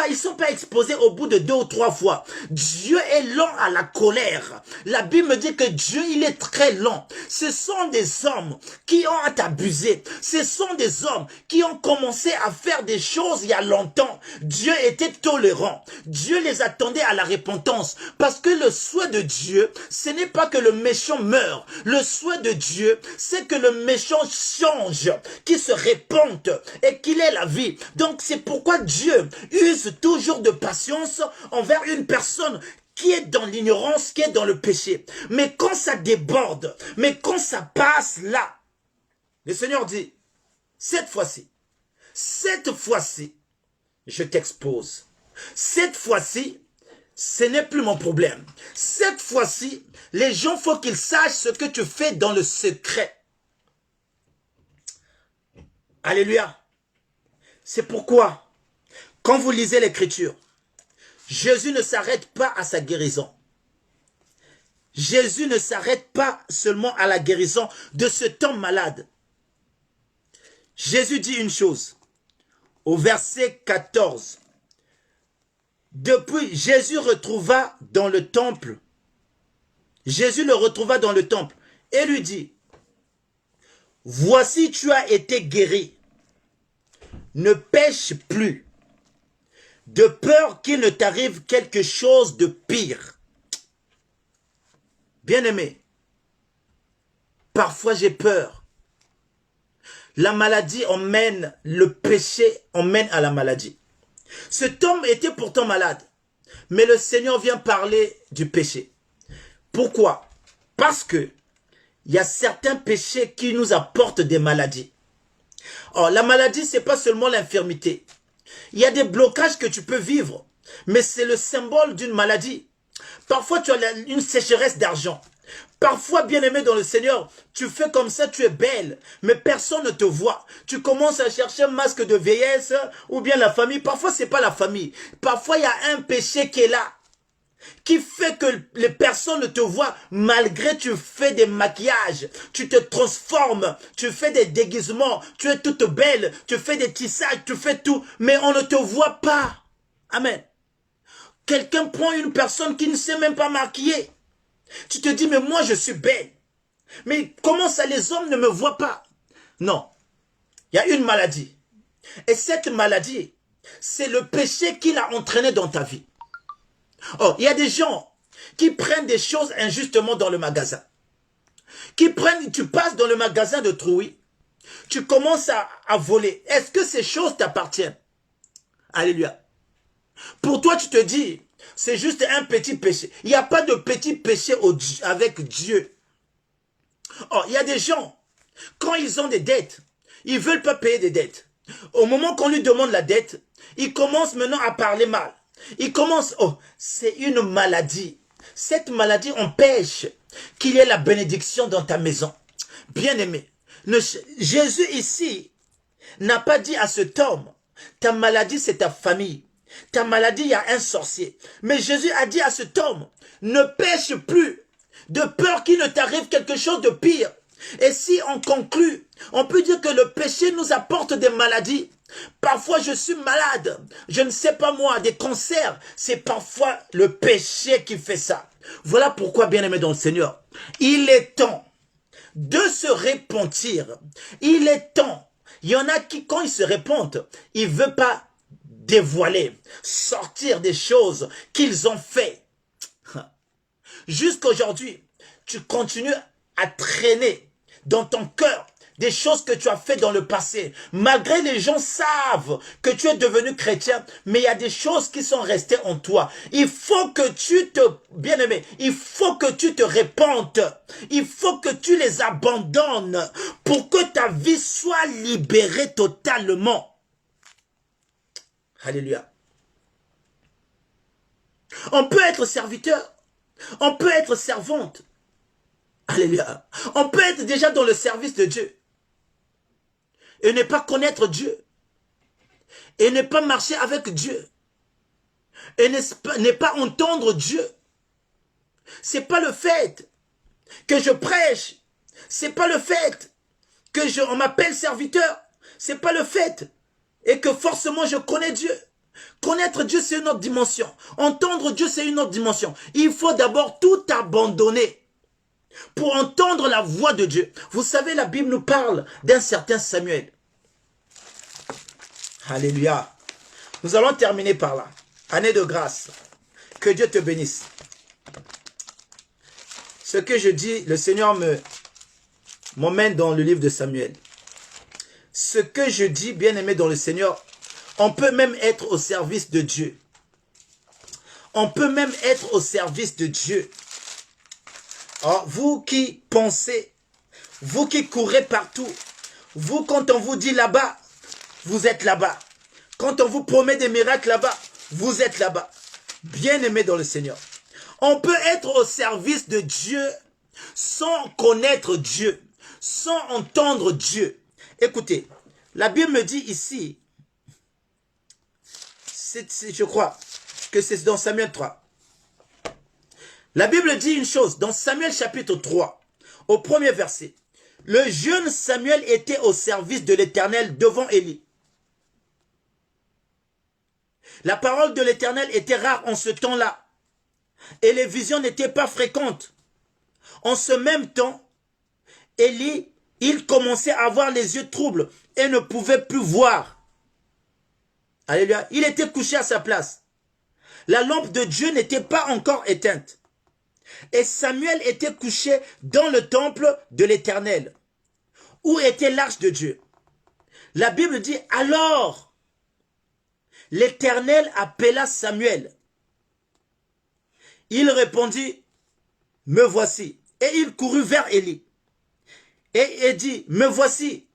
ils sont pas exposés au bout de 2 ou 3 fois. Dieu est lent à la colère. La Bible me dit que Dieu, il est très lent. Ce sont des hommes qui ont abusé. Ce sont des hommes qui ont commencé à faire des choses il y a longtemps. Dieu était tolérant. Dieu les attendait à la repentance. Parce que le souhait de Dieu, ce n'est pas que le méchant meure. Le souhait de Dieu, c'est que le méchant change, qu'il se répande et qu'il ait la vie. Donc c'est pourquoi Dieu use toujours de patience envers une personne qui est dans l'ignorance, qui est dans le péché. Mais quand ça déborde, mais quand ça passe là, le Seigneur dit, cette fois-ci, je t'expose. Cette fois-ci, ce n'est plus mon problème. Cette fois-ci, les gens, faut qu'ils sachent ce que tu fais dans le secret. Alléluia. C'est pourquoi, quand vous lisez l'Écriture, Jésus ne s'arrête pas à sa guérison. Jésus ne s'arrête pas seulement à la guérison de cet homme malade. Jésus dit une chose, au verset 14. Depuis, Jésus le retrouva dans le temple et lui dit, voici tu as été guéri, ne pêche plus, de peur qu'il ne t'arrive quelque chose de pire. Bien-aimé, parfois j'ai peur. La maladie emmène, le péché emmène à la maladie. Cet homme était pourtant malade, mais le Seigneur vient parler du péché. Pourquoi? Parce que il y a certains péchés qui nous apportent des maladies. Or, la maladie, c'est pas seulement l'infirmité. Il y a des blocages que tu peux vivre, mais c'est le symbole d'une maladie. Parfois, tu as une sécheresse d'argent. Parfois, bien-aimé dans le Seigneur, tu fais comme ça, tu es belle, mais personne ne te voit. Tu commences à chercher un masque de vieillesse ou bien la famille. Parfois, c'est pas la famille. Parfois, il y a un péché qui est là, qui fait que les personnes ne te voient malgré tu fais des maquillages, tu te transformes, tu fais des déguisements, tu es toute belle, tu fais des tissages, tu fais tout, mais on ne te voit pas. Amen. Quelqu'un prend une personne qui ne sait même pas maquiller. Tu te dis, mais moi je suis belle. Mais comment ça les hommes ne me voient pas? Non. Il y a une maladie. Et cette maladie, c'est le péché qui l'a entraîné dans ta vie. Oh, il y a des gens qui prennent des choses injustement dans le magasin. Tu passes dans le magasin de Trouy, tu commences à voler. Est-ce que ces choses t'appartiennent? Alléluia. Pour toi, tu te dis, c'est juste un petit péché. Il n'y a pas de petit péché avec Dieu. Oh, il y a des gens, quand ils ont des dettes, ils ne veulent pas payer des dettes. Au moment qu'on lui demande la dette, ils commencent maintenant à parler mal. Ils commencent, c'est une maladie. Cette maladie empêche qu'il y ait la bénédiction dans ta maison. Bien-aimé, Jésus ici n'a pas dit à cet homme Ta maladie, c'est ta famille. Ta maladie, il y a un sorcier. Mais Jésus a dit à cet homme, ne pêche plus, de peur qu'il ne t'arrive quelque chose de pire. Et si on conclut, on peut dire que le péché nous apporte des maladies. Parfois je suis malade, je ne sais pas moi, des cancers. C'est parfois le péché qui fait ça. Voilà pourquoi, bien-aimé dans le Seigneur, il est temps de se repentir. Il est temps. Il y en a qui, quand ils se repentent, ils ne veulent pas dévoiler, sortir des choses qu'ils ont fait. Jusqu'aujourd'hui, tu continues à traîner dans ton cœur des choses que tu as fait dans le passé. Malgré les gens savent que tu es devenu chrétien, mais il y a des choses qui sont restées en toi. Il faut que tu te, bien-aimé, il faut que tu te repentes. Il faut que tu les abandonnes pour que ta vie soit libérée totalement. Alléluia. On peut être serviteur. On peut être servante. Alléluia. On peut être déjà dans le service de Dieu. Et ne pas connaître Dieu. Et ne pas marcher avec Dieu. Et ne pas entendre Dieu. C'est pas le fait que je prêche. C'est pas le fait que on m'appelle serviteur. C'est pas le fait. Et que forcément je connais Dieu. Connaître Dieu, c'est une autre dimension. Entendre Dieu, c'est une autre dimension. Il faut d'abord tout abandonner pour entendre la voix de Dieu. Vous savez, la Bible nous parle d'un certain Samuel. Alléluia. Nous allons terminer par là. Année de grâce. Que Dieu te bénisse. Ce que je dis, le Seigneur m'emmène dans le livre de Samuel. Ce que je dis, bien-aimé dans le Seigneur, on peut même être au service de Dieu. On peut même être au service de Dieu. Alors, vous qui pensez, vous qui courez partout, vous, quand on vous dit là-bas, vous êtes là-bas. Quand on vous promet des miracles là-bas, vous êtes là-bas. Bien-aimé dans le Seigneur. On peut être au service de Dieu sans connaître Dieu, sans entendre Dieu. Écoutez, la Bible me dit ici, je crois que c'est dans Samuel 3. La Bible dit une chose, dans Samuel chapitre 3, au premier verset. Le jeune Samuel était au service de l'Éternel devant Élie. La parole de l'Éternel était rare en ce temps-là. Et les visions n'étaient pas fréquentes. En ce même temps, Élie, il commençait à avoir les yeux troubles et ne pouvait plus voir. Alléluia. Il était couché à sa place. La lampe de Dieu n'était pas encore éteinte. Et Samuel était couché dans le temple de l'Éternel, où était l'arche de Dieu. La Bible dit, alors, l'Éternel appela Samuel. Il répondit, me voici. Et il courut vers Élie. Et il dit, me voici,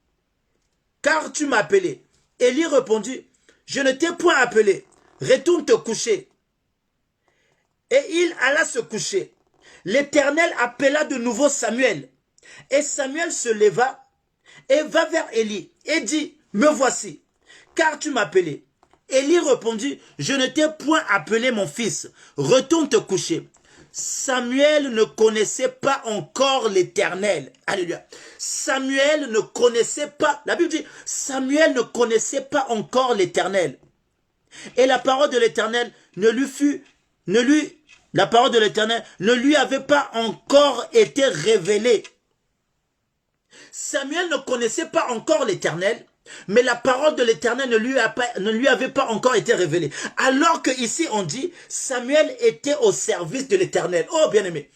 car tu m'as appelé. Élie répondit, je ne t'ai point appelé, retourne te coucher. Et il alla se coucher. L'Éternel appela de nouveau Samuel. Et Samuel se leva et va vers Élie et dit, me voici, car tu m'as appelé. Élie répondit, je ne t'ai point appelé mon fils, retourne te coucher. Samuel ne connaissait pas encore l'Éternel. Alléluia. Samuel ne connaissait pas, la Bible dit, Samuel ne connaissait pas encore l'Éternel. Et la parole de l'Éternel la parole de l'Éternel ne lui avait pas encore été révélée. Samuel ne connaissait pas encore l'Éternel, mais la parole de l'Éternel ne lui avait pas encore été révélée. Alors que ici on dit, Samuel était au service de l'Éternel. Oh bien-aimé,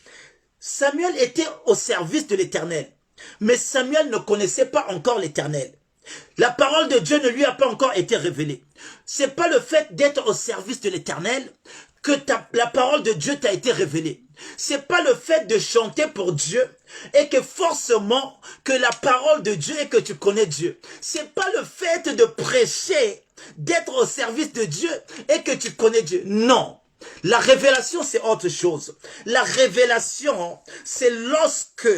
Samuel était au service de l'Éternel, mais Samuel ne connaissait pas encore l'Éternel. La parole de Dieu ne lui a pas encore été révélée. C'est pas le fait d'être au service de l'Éternel que la parole de Dieu t'a été révélée. C'est pas le fait de chanter pour Dieu et que forcément que la parole de Dieu et que tu connais Dieu. C'est pas le fait de prêcher, d'être au service de Dieu et que tu connais Dieu. Non. La révélation, c'est autre chose. La révélation, c'est lorsque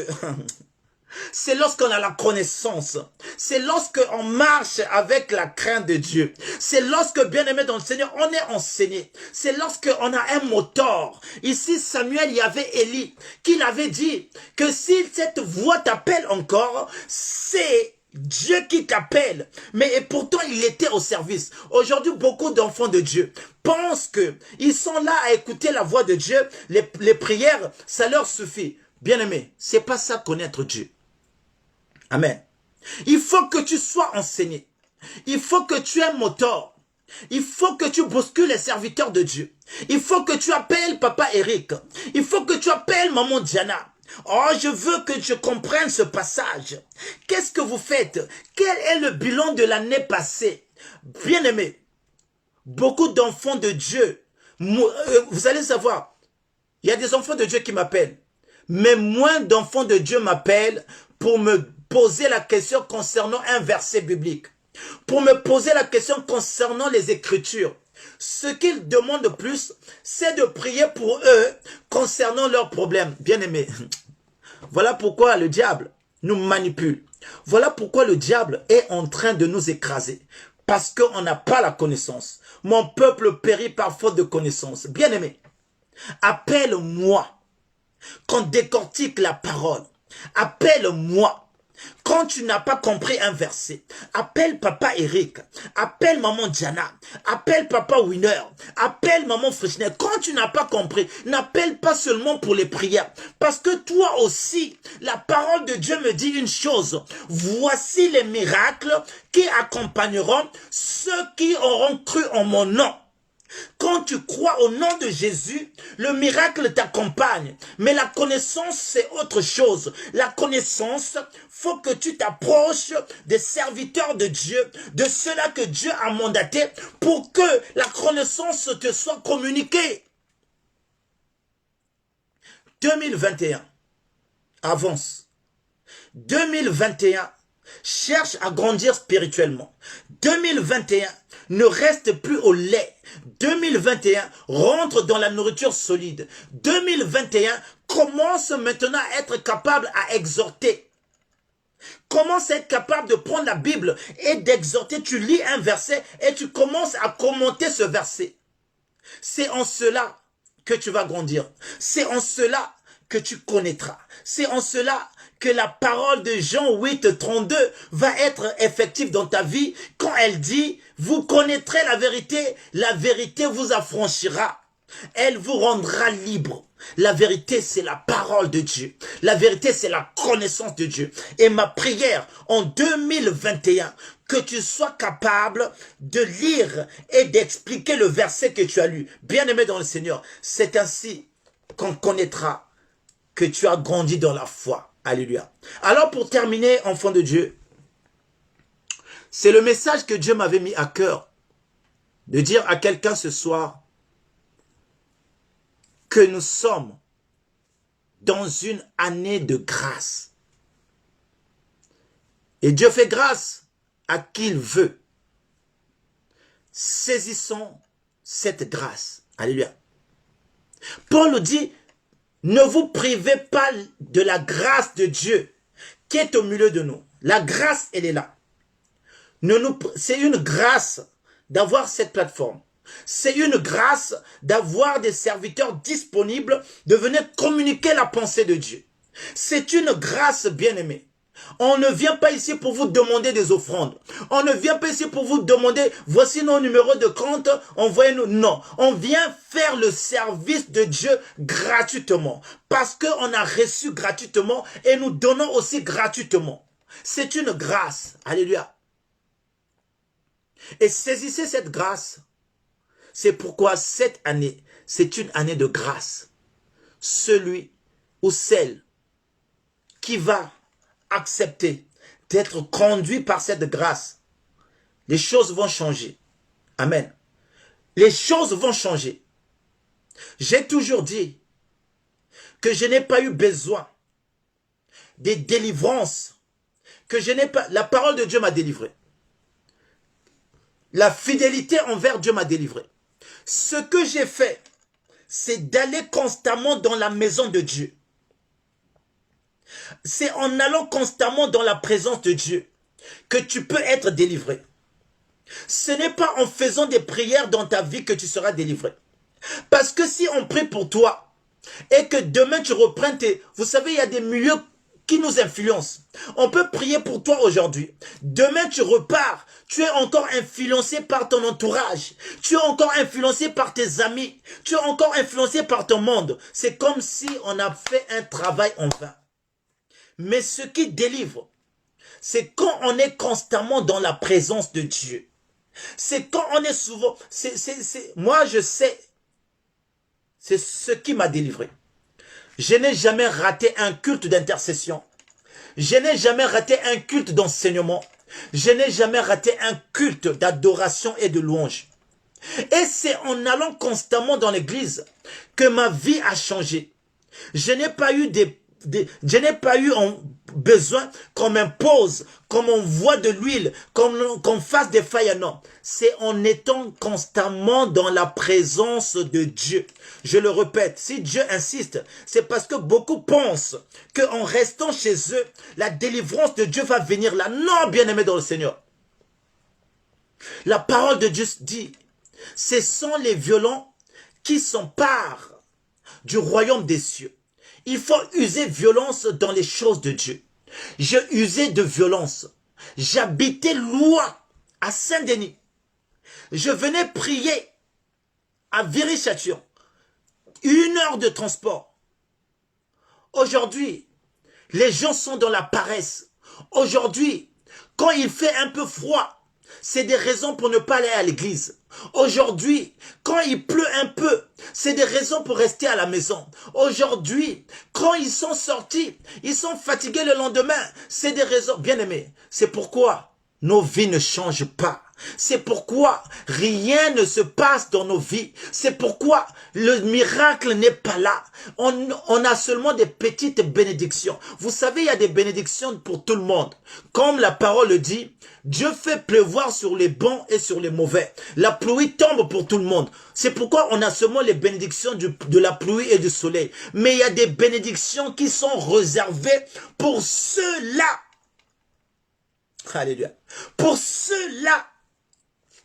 C'est lorsqu'on a la connaissance. C'est lorsqu'on marche avec la crainte de Dieu. C'est lorsque, bien-aimé dans le Seigneur, on est enseigné. C'est lorsqu'on a un moteur. Ici, Samuel, il y avait Élie, qui avait dit que si cette voix t'appelle encore, c'est Dieu qui t'appelle. Mais et pourtant, il était au service. Aujourd'hui, beaucoup d'enfants de Dieu pensent que ils sont là à écouter la voix de Dieu. Les prières, ça leur suffit. Bien-aimé, c'est pas ça connaître Dieu. Amen. Il faut que tu sois enseigné. Il faut que tu aies un moteur. Il faut que tu bouscules les serviteurs de Dieu. Il faut que tu appelles Papa Eric. Il faut que tu appelles Maman Diana. Oh, je veux que je comprenne ce passage. Qu'est-ce que vous faites? Quel est le bilan de l'année passée? Bien-aimé, beaucoup d'enfants de Dieu, vous allez savoir, il y a des enfants de Dieu qui m'appellent, mais moins d'enfants de Dieu m'appellent pour me poser la question concernant un verset biblique, pour me poser la question concernant les Écritures. Ce qu'ils demandent de plus, c'est de prier pour eux concernant leurs problèmes. Bien-aimés, voilà pourquoi le diable nous manipule. Voilà pourquoi le diable est en train de nous écraser. Parce qu'on n'a pas la connaissance. Mon peuple périt par faute de connaissance. Bien-aimé, appelle-moi. Qu'on décortique la parole. Appelle-moi. Quand tu n'as pas compris un verset, appelle Papa Eric, appelle Maman Diana, appelle Papa Winner, appelle Maman Frischner. Quand tu n'as pas compris, n'appelle pas seulement pour les prières. Parce que toi aussi, la parole de Dieu me dit une chose. Voici les miracles qui accompagneront ceux qui auront cru en mon nom. Quand tu crois au nom de Jésus, le miracle t'accompagne. Mais la connaissance, c'est autre chose. La connaissance, faut que tu t'approches des serviteurs de Dieu, de ceux-là que Dieu a mandatés pour que la connaissance te soit communiquée. 2021, avance. 2021, cherche à grandir spirituellement. 2021, ne reste plus au lait. 2021, rentre dans la nourriture solide. 2021, commence maintenant à être capable à exhorter. Commence à être capable de prendre la Bible et d'exhorter. Tu lis un verset et tu commences à commenter ce verset. C'est en cela que tu vas grandir. C'est en cela que tu connaîtras. C'est en cela que la parole de Jean 8, 32 va être effective dans ta vie quand elle dit, vous connaîtrez la vérité vous affranchira. Elle vous rendra libre. La vérité, c'est la parole de Dieu. La vérité, c'est la connaissance de Dieu. Et ma prière en 2021, que tu sois capable de lire et d'expliquer le verset que tu as lu. Bien-aimé dans le Seigneur, c'est ainsi qu'on connaîtra que tu as grandi dans la foi. Alléluia. Alors pour terminer, enfant de Dieu, c'est le message que Dieu m'avait mis à cœur de dire à quelqu'un ce soir que nous sommes dans une année de grâce. Et Dieu fait grâce à qui il veut. Saisissons cette grâce. Alléluia. Paul dit, ne vous privez pas de la grâce de Dieu qui est au milieu de nous. La grâce, elle est là. C'est une grâce d'avoir cette plateforme. C'est une grâce d'avoir des serviteurs disponibles de venir communiquer la pensée de Dieu. C'est une grâce, bien-aimée. On ne vient pas ici pour vous demander des offrandes. On ne vient pas ici pour vous demander, voici nos numéros de compte, envoyez-nous. Non, on vient faire le service de Dieu gratuitement. Parce qu'on a reçu gratuitement et nous donnons aussi gratuitement. C'est une grâce. Alléluia. Et saisissez cette grâce. C'est pourquoi cette année, c'est une année de grâce. Celui ou celle qui va accepter d'être conduit par cette grâce, les choses vont changer. Amen. Les choses vont changer. J'ai toujours dit que je n'ai pas eu besoin des délivrances, que je n'ai pas... La parole de Dieu m'a délivré. La fidélité envers Dieu m'a délivré. Ce que j'ai fait, c'est d'aller constamment dans la maison de Dieu. C'est en allant constamment dans la présence de Dieu que tu peux être délivré. Ce n'est pas en faisant des prières dans ta vie que tu seras délivré. Parce que si on prie pour toi et que demain tu reprends tes... Vous savez, il y a des milieux qui nous influencent. On peut prier pour toi aujourd'hui. Demain tu repars. Tu es encore influencé par ton entourage. Tu es encore influencé par tes amis. Tu es encore influencé par ton monde. C'est comme si on a fait un travail en vain. Mais ce qui délivre, c'est quand on est constamment dans la présence de Dieu. C'est quand on est souvent... Moi, je sais, c'est ce qui m'a délivré. Je n'ai jamais raté un culte d'intercession. Je n'ai jamais raté un culte d'enseignement. Je n'ai jamais raté un culte d'adoration et de louange. Et c'est en allant constamment dans l'église que ma vie a changé. Je n'ai pas eu besoin qu'on m'impose, qu'on m'envoie de l'huile, qu'on fasse des failles. Non, c'est en étant constamment dans la présence de Dieu. Je le répète, si Dieu insiste, c'est parce que beaucoup pensent qu'en restant chez eux, la délivrance de Dieu va venir là. Non, bien-aimé dans le Seigneur. La parole de Dieu dit, ce sont les violents qui s'emparent du royaume des cieux. Il faut user violence dans les choses de Dieu. Je usais de violence. J'habitais loin à Saint-Denis. Je venais prier à Viry-Châtillon. 1 heure de transport. Aujourd'hui, les gens sont dans la paresse. Aujourd'hui, quand il fait un peu froid, c'est des raisons pour ne pas aller à l'église. Aujourd'hui, quand il pleut un peu, c'est des raisons pour rester à la maison. Aujourd'hui, quand ils sont sortis, ils sont fatigués le lendemain, c'est des raisons. Bien-aimés, c'est pourquoi nos vies ne changent pas. C'est pourquoi rien ne se passe dans nos vies. C'est pourquoi le miracle n'est pas là. On a seulement des petites bénédictions. Vous savez, il y a des bénédictions pour tout le monde. Comme la parole le dit, Dieu fait pleuvoir sur les bons et sur les mauvais. La pluie tombe pour tout le monde. C'est pourquoi on a seulement les bénédictions de la pluie et du soleil. Mais il y a des bénédictions qui sont réservées pour ceux-là. Alléluia. Pour ceux-là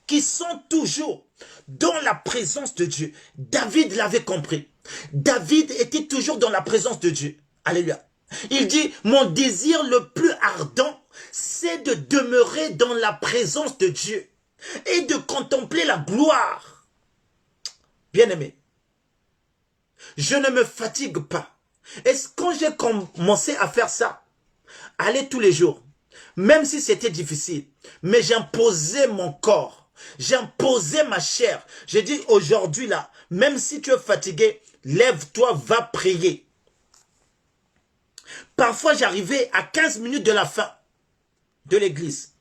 qui sont toujours dans la présence de Dieu. David l'avait compris. David était toujours dans la présence de Dieu. Alléluia. Il dit, mon désir le plus ardent, c'est de demeurer dans la présence de Dieu et de contempler la gloire. Bien-aimé, je ne me fatigue pas. Et quand j'ai commencé à faire ça, aller tous les jours, même si c'était difficile, mais j'imposais mon corps. J'imposais ma chair. J'ai dit aujourd'hui là, même si tu es fatigué, lève-toi, va prier. Parfois j'arrivais à 15 minutes de la fin de l'église.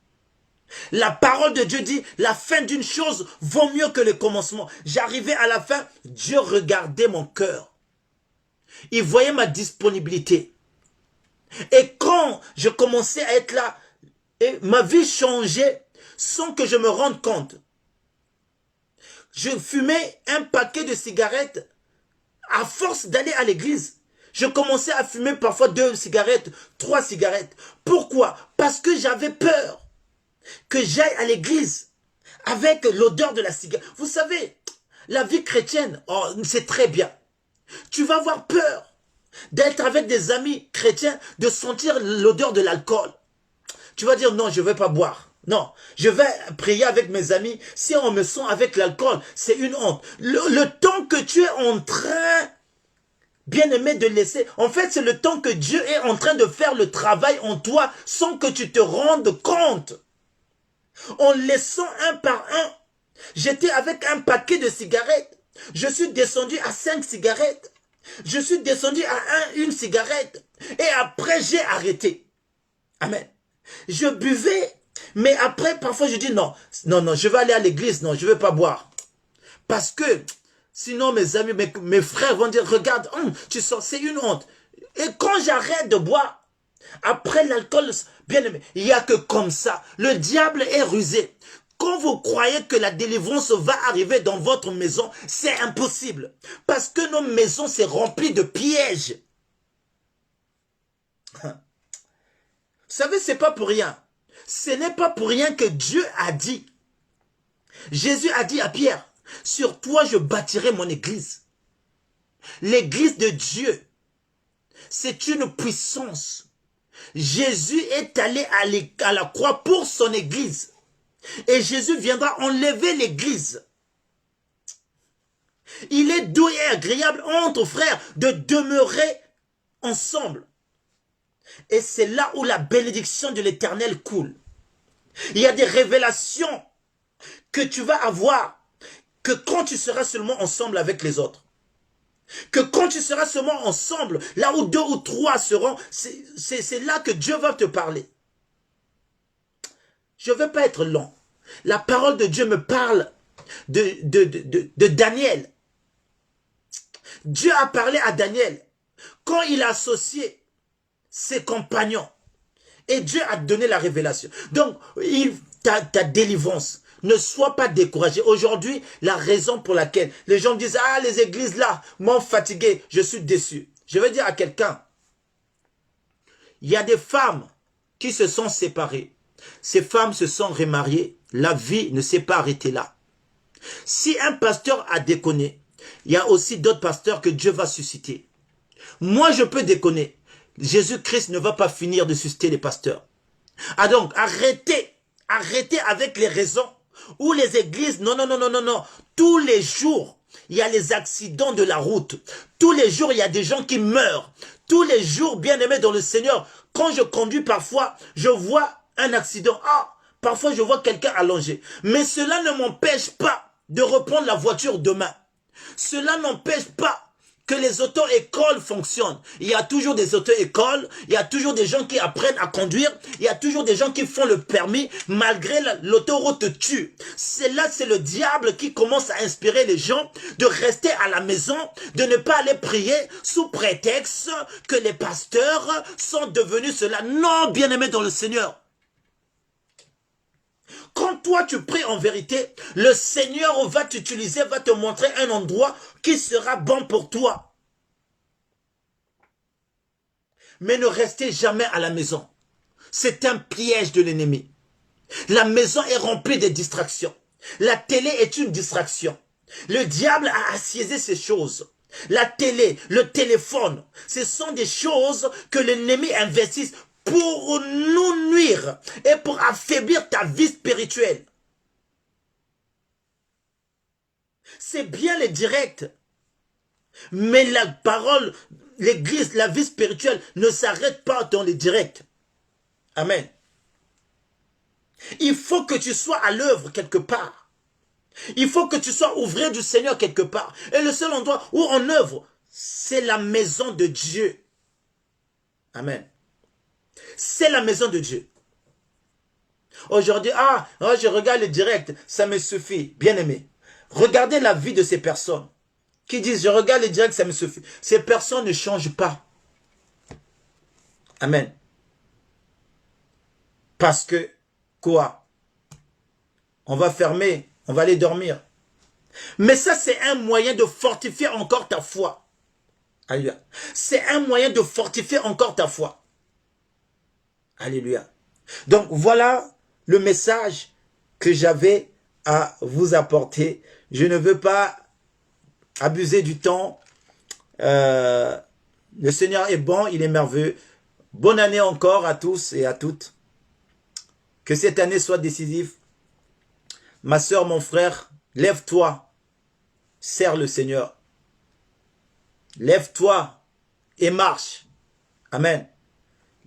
La parole de Dieu dit, la fin d'une chose vaut mieux que le commencement. J'arrivais à la fin, Dieu regardait mon cœur. Il voyait ma disponibilité. Et quand je commençais à être là, et ma vie changeait, sans que je me rende compte. Je fumais un paquet de cigarettes à force d'aller à l'église. Je commençais à fumer parfois 2 cigarettes, 3 cigarettes. Pourquoi? Parce que j'avais peur que j'aille à l'église avec l'odeur de la cigarette. Vous savez, la vie chrétienne, oh, c'est très bien. Tu vas avoir peur d'être avec des amis chrétiens, de sentir l'odeur de l'alcool. Tu vas dire non, je ne vais pas boire. Non, je vais prier avec mes amis. Si on me sent avec l'alcool, c'est une honte. Le temps que tu es en train, bien-aimé, de laisser, en fait, c'est le temps que Dieu est en train de faire le travail en toi sans que tu te rendes compte. En laissant un par un, j'étais avec un paquet de cigarettes. Je suis descendu à 5 cigarettes. Je suis descendu à une cigarette. Et après, j'ai arrêté. Amen. Je buvais. Mais après, parfois, je dis non, je vais aller à l'église, non, je ne vais pas boire. Parce que, sinon, mes amis, mes frères vont dire, regarde, tu sors, c'est une honte. Et quand j'arrête de boire, après l'alcool, bien aimé, il n'y a que comme ça. Le diable est rusé. Quand vous croyez que la délivrance va arriver dans votre maison, c'est impossible. Parce que nos maisons, c'est rempli de pièges. Vous savez, c'est pas pour rien. Ce n'est pas pour rien que Dieu a dit. Jésus a dit à Pierre, sur toi je bâtirai mon église. L'église de Dieu, c'est une puissance. Jésus est allé à la croix pour son église. Et Jésus viendra enlever l'église. Il est doux et agréable entre frères de demeurer ensemble. Et c'est là où la bénédiction de l'Éternel coule. Il y a des révélations que tu vas avoir que quand tu seras seulement ensemble avec les autres. Que quand tu seras seulement ensemble, là où 2 ou 3 seront, c'est là que Dieu va te parler. Je ne veux pas être long. La parole de Dieu me parle de Daniel. Dieu a parlé à Daniel quand il a associé ses compagnons. Et Dieu a donné la révélation. Donc, ta délivrance. Ne sois pas découragé. Aujourd'hui, la raison pour laquelle les gens disent « Ah, les églises là m'ont fatigué, je suis déçu. » Je veux dire à quelqu'un, il y a des femmes qui se sont séparées. Ces femmes se sont remariées. La vie ne s'est pas arrêtée là. Si un pasteur a déconné, il y a aussi d'autres pasteurs que Dieu va susciter. Moi, je peux déconner. Jésus-Christ ne va pas finir de susciter les pasteurs. Ah donc, arrêtez avec les raisons où les églises, non. Tous les jours, il y a les accidents de la route. Tous les jours, il y a des gens qui meurent. Tous les jours, bien-aimés dans le Seigneur, quand je conduis parfois, je vois un accident. Ah, parfois je vois quelqu'un allongé. Mais cela ne m'empêche pas de reprendre la voiture demain. Cela n'empêche pas que les auto-écoles fonctionnent. Il y a toujours des auto-écoles, il y a toujours des gens qui apprennent à conduire, il y a toujours des gens qui font le permis, malgré l'autoroute tue. C'est là, c'est le diable qui commence à inspirer les gens de rester à la maison, de ne pas aller prier sous prétexte que les pasteurs sont devenus cela. Non, bien-aimés dans le Seigneur. Quand toi tu pries en vérité, le Seigneur va t'utiliser, va te montrer un endroit qui sera bon pour toi. Mais ne restez jamais à la maison. C'est un piège de l'ennemi. La maison est remplie de distractions. La télé est une distraction. Le diable a assiégé ces choses. La télé, le téléphone, ce sont des choses que l'ennemi investit pour nous nuire et pour affaiblir ta vie spirituelle. C'est bien les directs, mais la parole, l'église, la vie spirituelle ne s'arrête pas dans les directs. Amen. Il faut que tu sois à l'œuvre quelque part. Il faut que tu sois ouvrier du Seigneur quelque part. Et le seul endroit où on œuvre, c'est la maison de Dieu. Amen. C'est la maison de Dieu. Aujourd'hui, je regarde le direct, ça me suffit. Bien aimé, regardez la vie de ces personnes qui disent, je regarde le direct, ça me suffit. Ces personnes ne changent pas. Amen. Parce que, quoi? On va fermer, on va aller dormir. Mais ça, c'est un moyen de fortifier encore ta foi. Alléluia. C'est un moyen de fortifier encore ta foi. Alléluia. Donc voilà le message que j'avais à vous apporter. Je ne veux pas abuser du temps. Le Seigneur est bon, il est merveilleux. Bonne année encore à tous et à toutes. Que cette année soit décisive. Ma soeur, mon frère, lève-toi. Sers le Seigneur. Lève-toi et marche. Amen.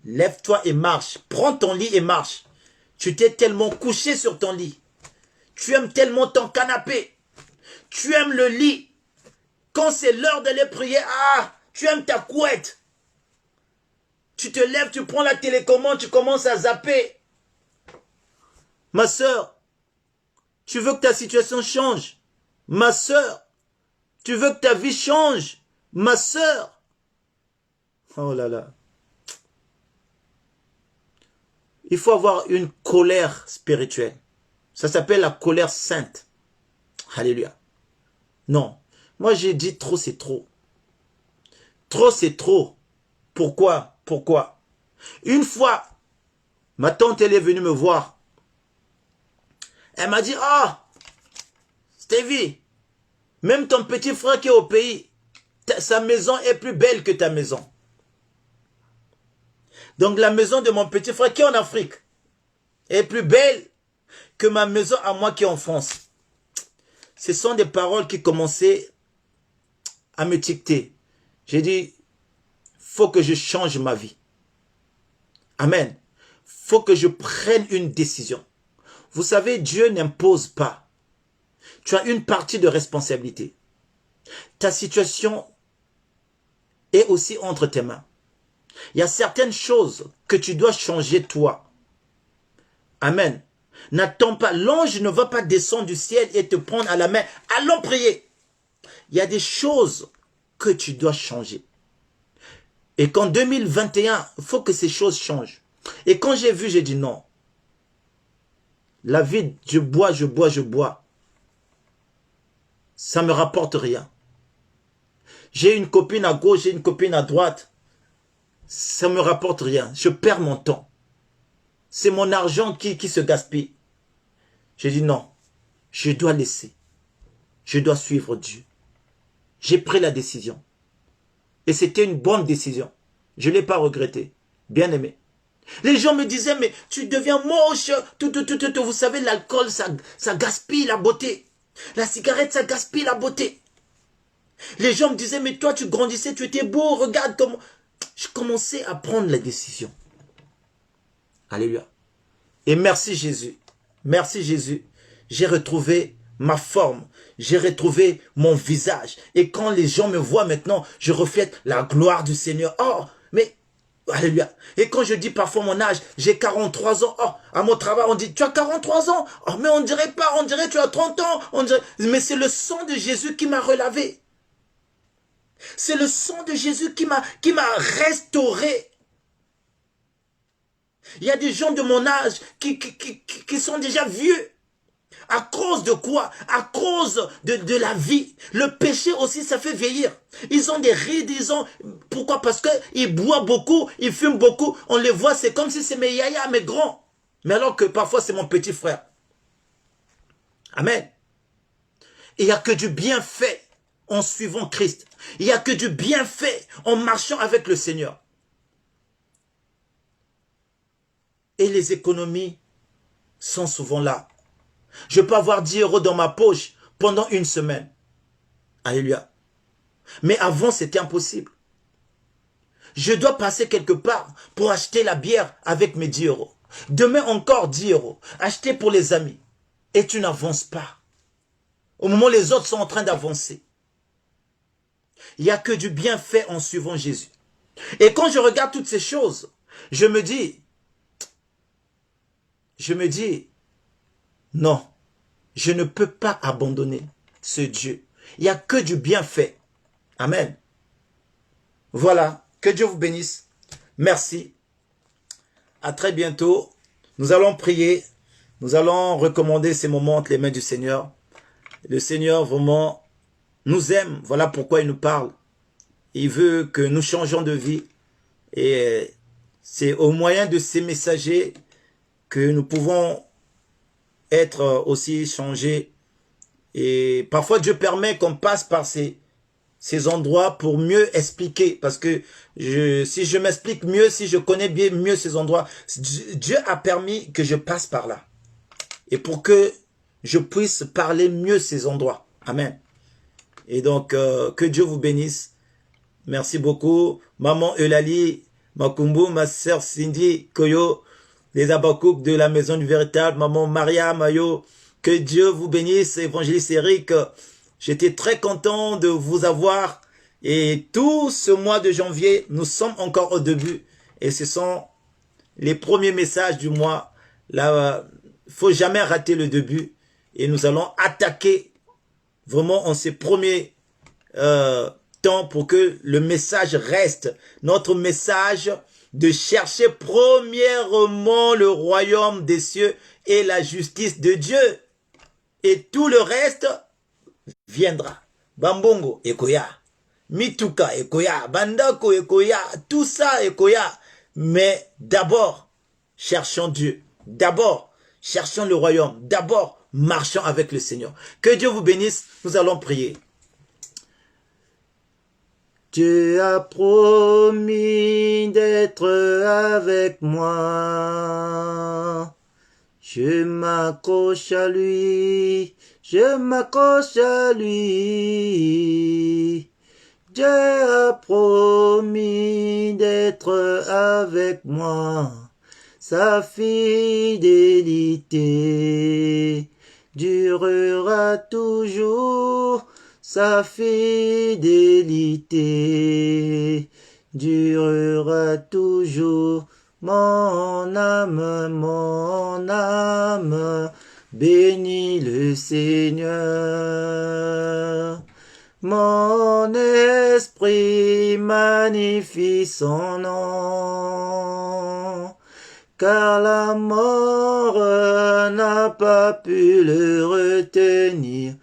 Lève-toi et marche. Prends ton lit et marche. Tu t'es tellement couché sur ton lit. Tu aimes tellement ton canapé. Tu aimes le lit. Quand c'est l'heure d'aller prier, tu aimes ta couette. Tu te lèves, tu prends la télécommande, tu commences à zapper. Ma soeur, tu veux que ta situation change. Ma soeur, tu veux que ta vie change. Ma soeur. Oh là là. Il faut avoir une colère spirituelle. Ça s'appelle la colère sainte. Alléluia. Non. Moi, j'ai dit trop, c'est trop. Trop, c'est trop. Pourquoi? Pourquoi? Une fois, ma tante, elle est venue me voir. Elle m'a dit, ah, Stevie, même ton petit frère qui est au pays, sa maison est plus belle que ta maison. Donc la maison de mon petit frère qui est en Afrique est plus belle que ma maison à moi qui est en France. Ce sont des paroles qui commençaient à me ticter. J'ai dit, faut que je change ma vie. Amen. Faut que je prenne une décision. Vous savez, Dieu n'impose pas. Tu as une partie de responsabilité. Ta situation est aussi entre tes mains. Il y a certaines choses que tu dois changer toi. Amen. N'attends pas. L'ange ne va pas descendre du ciel et te prendre à la main. Allons prier. Il y a des choses que tu dois changer. Et qu'en 2021, il faut que ces choses changent. Et quand j'ai vu, j'ai dit non. La vie, je bois. Ça ne me rapporte rien. J'ai une copine à gauche, j'ai une copine à droite. Ça ne me rapporte rien. Je perds mon temps. C'est mon argent qui se gaspille. J'ai dit non. Je dois laisser. Je dois suivre Dieu. J'ai pris la décision. Et c'était une bonne décision. Je ne l'ai pas regretté. Bien aimé. Les gens me disaient, mais tu deviens moche. Vous savez, l'alcool, ça gaspille la beauté. La cigarette, ça gaspille la beauté. Les gens me disaient, mais toi, tu grandissais, tu étais beau, regarde comment... Je commençais à prendre la décision. Alléluia. Et merci Jésus. Merci Jésus. J'ai retrouvé ma forme. J'ai retrouvé mon visage. Et quand les gens me voient maintenant, je reflète la gloire du Seigneur. Oh, mais... Alléluia. Et quand je dis parfois mon âge, j'ai 43 ans. Oh, à mon travail, on dit, tu as 43 ans. Oh, mais on dirait pas, on dirait tu as 30 ans. On dirait... Mais c'est le sang de Jésus qui m'a relavé. C'est le sang de Jésus qui m'a restauré. Il y a des gens de mon âge qui sont déjà vieux. À cause de quoi? À cause de la vie. Le péché aussi, ça fait vieillir. Ils ont des rides, Pourquoi? Parce qu'ils boivent beaucoup, ils fument beaucoup. On les voit, c'est comme si c'est mes yaya, mes grands. Mais alors que parfois, c'est mon petit frère. Amen. Il n'y a que du bienfait en suivant Christ. Il n'y a que du bienfait en marchant avec le Seigneur. Et les économies sont souvent là. Je peux avoir 10 € dans ma poche pendant une semaine. Alléluia. Mais avant, c'était impossible. Je dois passer quelque part pour acheter la bière avec mes 10 €. Demain encore 10 €. Acheter pour les amis. Et tu n'avances pas. Au moment où les autres sont en train d'avancer. Il n'y a que du bienfait en suivant Jésus. Et quand je regarde toutes ces choses, je me dis, non, je ne peux pas abandonner ce Dieu. Il n'y a que du bienfait. Amen. Voilà, que Dieu vous bénisse. Merci. À très bientôt. Nous allons prier. Nous allons recommander ces moments entre les mains du Seigneur. Le Seigneur vraiment nous aime. Voilà pourquoi il nous parle. Il veut que nous changeons de vie. Et c'est au moyen de ces messagers que nous pouvons être aussi changés. Et parfois Dieu permet qu'on passe par ces endroits pour mieux expliquer. Parce que si je m'explique mieux, si je connais bien mieux ces endroits, Dieu a permis que je passe par là. Et pour que je puisse parler mieux ces endroits. Amen. Et donc, que Dieu vous bénisse. Merci beaucoup. Maman Eulalie, Makumbu, ma sœur Cindy, Koyo, les Abakouk de la Maison du Véritable, Maman Maria, Mayo, que Dieu vous bénisse, évangéliste Eric. J'étais très content de vous avoir. Et tout ce mois de janvier, nous sommes encore au début. Et ce sont les premiers messages du mois. Là, faut jamais rater le début. Et nous allons attaquer vraiment en ces premiers temps pour que le message reste. Notre message de chercher premièrement le royaume des cieux et la justice de Dieu. Et tout le reste viendra. Bambongo, ekoya. Mituka, ekoya. Bandako, ekoya. Tout ça, ekoya. Mais d'abord, cherchons Dieu. D'abord, cherchons le royaume. D'abord, marchons avec le Seigneur. Que Dieu vous bénisse. Nous allons prier. Dieu a promis d'être avec moi. Je m'accroche à lui, je m'accroche à lui. Dieu a promis d'être avec moi. Sa fidélité durera toujours. Sa fidélité durera toujours. Mon âme, bénis le Seigneur. Mon esprit magnifie son nom, car la mort n'a pas pu le retenir.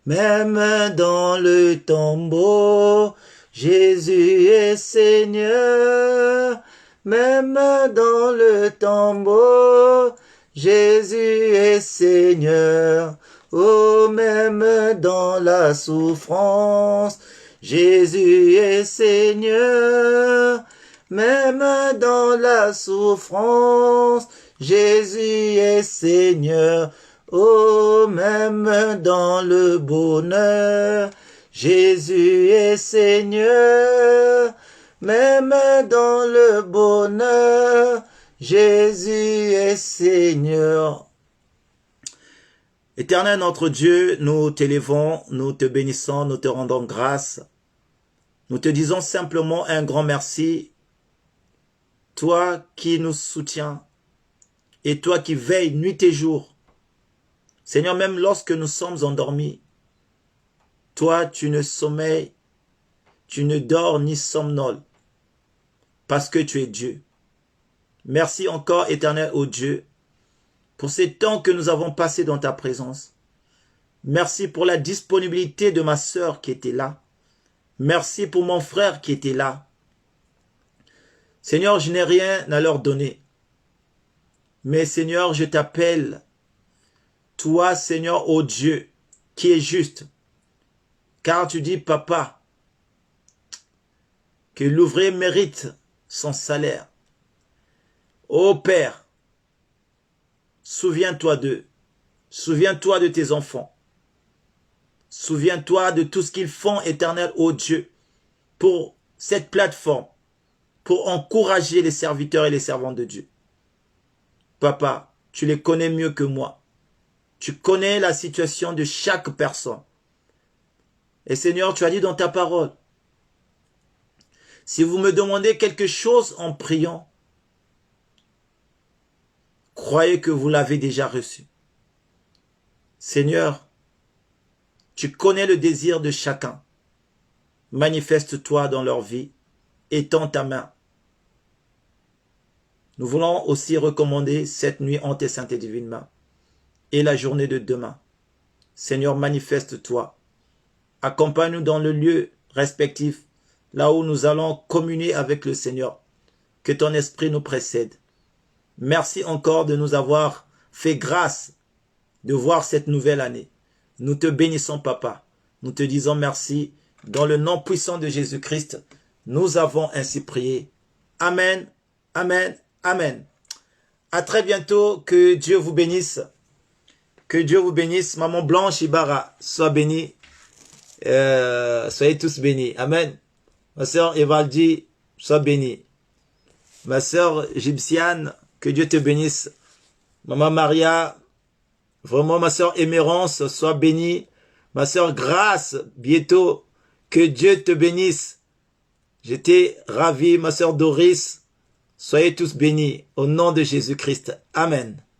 Même dans le tombeau, Jésus est Seigneur. Même dans le tombeau, Jésus est Seigneur. Oh, même dans la souffrance, Jésus est Seigneur. Même dans la souffrance, Jésus est Seigneur. Oh, même dans le bonheur, Jésus est Seigneur. Même dans le bonheur, Jésus est Seigneur. Éternel notre Dieu, nous t'élevons, nous te bénissons, nous te rendons grâce. Nous te disons simplement un grand merci. Toi qui nous soutiens et toi qui veilles nuit et jour. Seigneur, même lorsque nous sommes endormis, toi, tu ne sommeilles, tu ne dors ni somnoles, parce que tu es Dieu. Merci encore, éternel, ô Dieu, pour ces temps que nous avons passés dans ta présence. Merci pour la disponibilité de ma sœur qui était là. Merci pour mon frère qui était là. Seigneur, je n'ai rien à leur donner. Mais Seigneur, je t'appelle, toi, Seigneur, ô Dieu, qui est juste. Car tu dis, Papa, que l'ouvrier mérite son salaire. Ô Père, souviens-toi d'eux. Souviens-toi de tes enfants. Souviens-toi de tout ce qu'ils font, éternel, ô Dieu, pour cette plateforme, pour encourager les serviteurs et les servantes de Dieu. Papa, tu les connais mieux que moi. Tu connais la situation de chaque personne. Et Seigneur, tu as dit dans ta parole, si vous me demandez quelque chose en priant, croyez que vous l'avez déjà reçu. Seigneur, tu connais le désir de chacun. Manifeste-toi dans leur vie, étends ta main. Nous voulons aussi recommander cette nuit en tes saintes et divines mains et la journée de demain. Seigneur, manifeste-toi. Accompagne-nous dans le lieu respectif, là où nous allons communier avec le Seigneur. Que ton esprit nous précède. Merci encore de nous avoir fait grâce de voir cette nouvelle année. Nous te bénissons, Papa. Nous te disons merci. Dans le nom puissant de Jésus-Christ, nous avons ainsi prié. Amen, amen, amen. À très bientôt. Que Dieu vous bénisse. Que Dieu vous bénisse. Maman Blanche Ibarra, sois bénie. Soyez tous bénis. Amen. Ma sœur Evaldi, sois bénie. Ma sœur Gypsiane, que Dieu te bénisse. Maman Maria, vraiment ma sœur Émérance, sois bénie. Ma sœur Grâce, bientôt, que Dieu te bénisse. J'étais ravi, ma sœur Doris. Soyez tous bénis au nom de Jésus-Christ. Amen.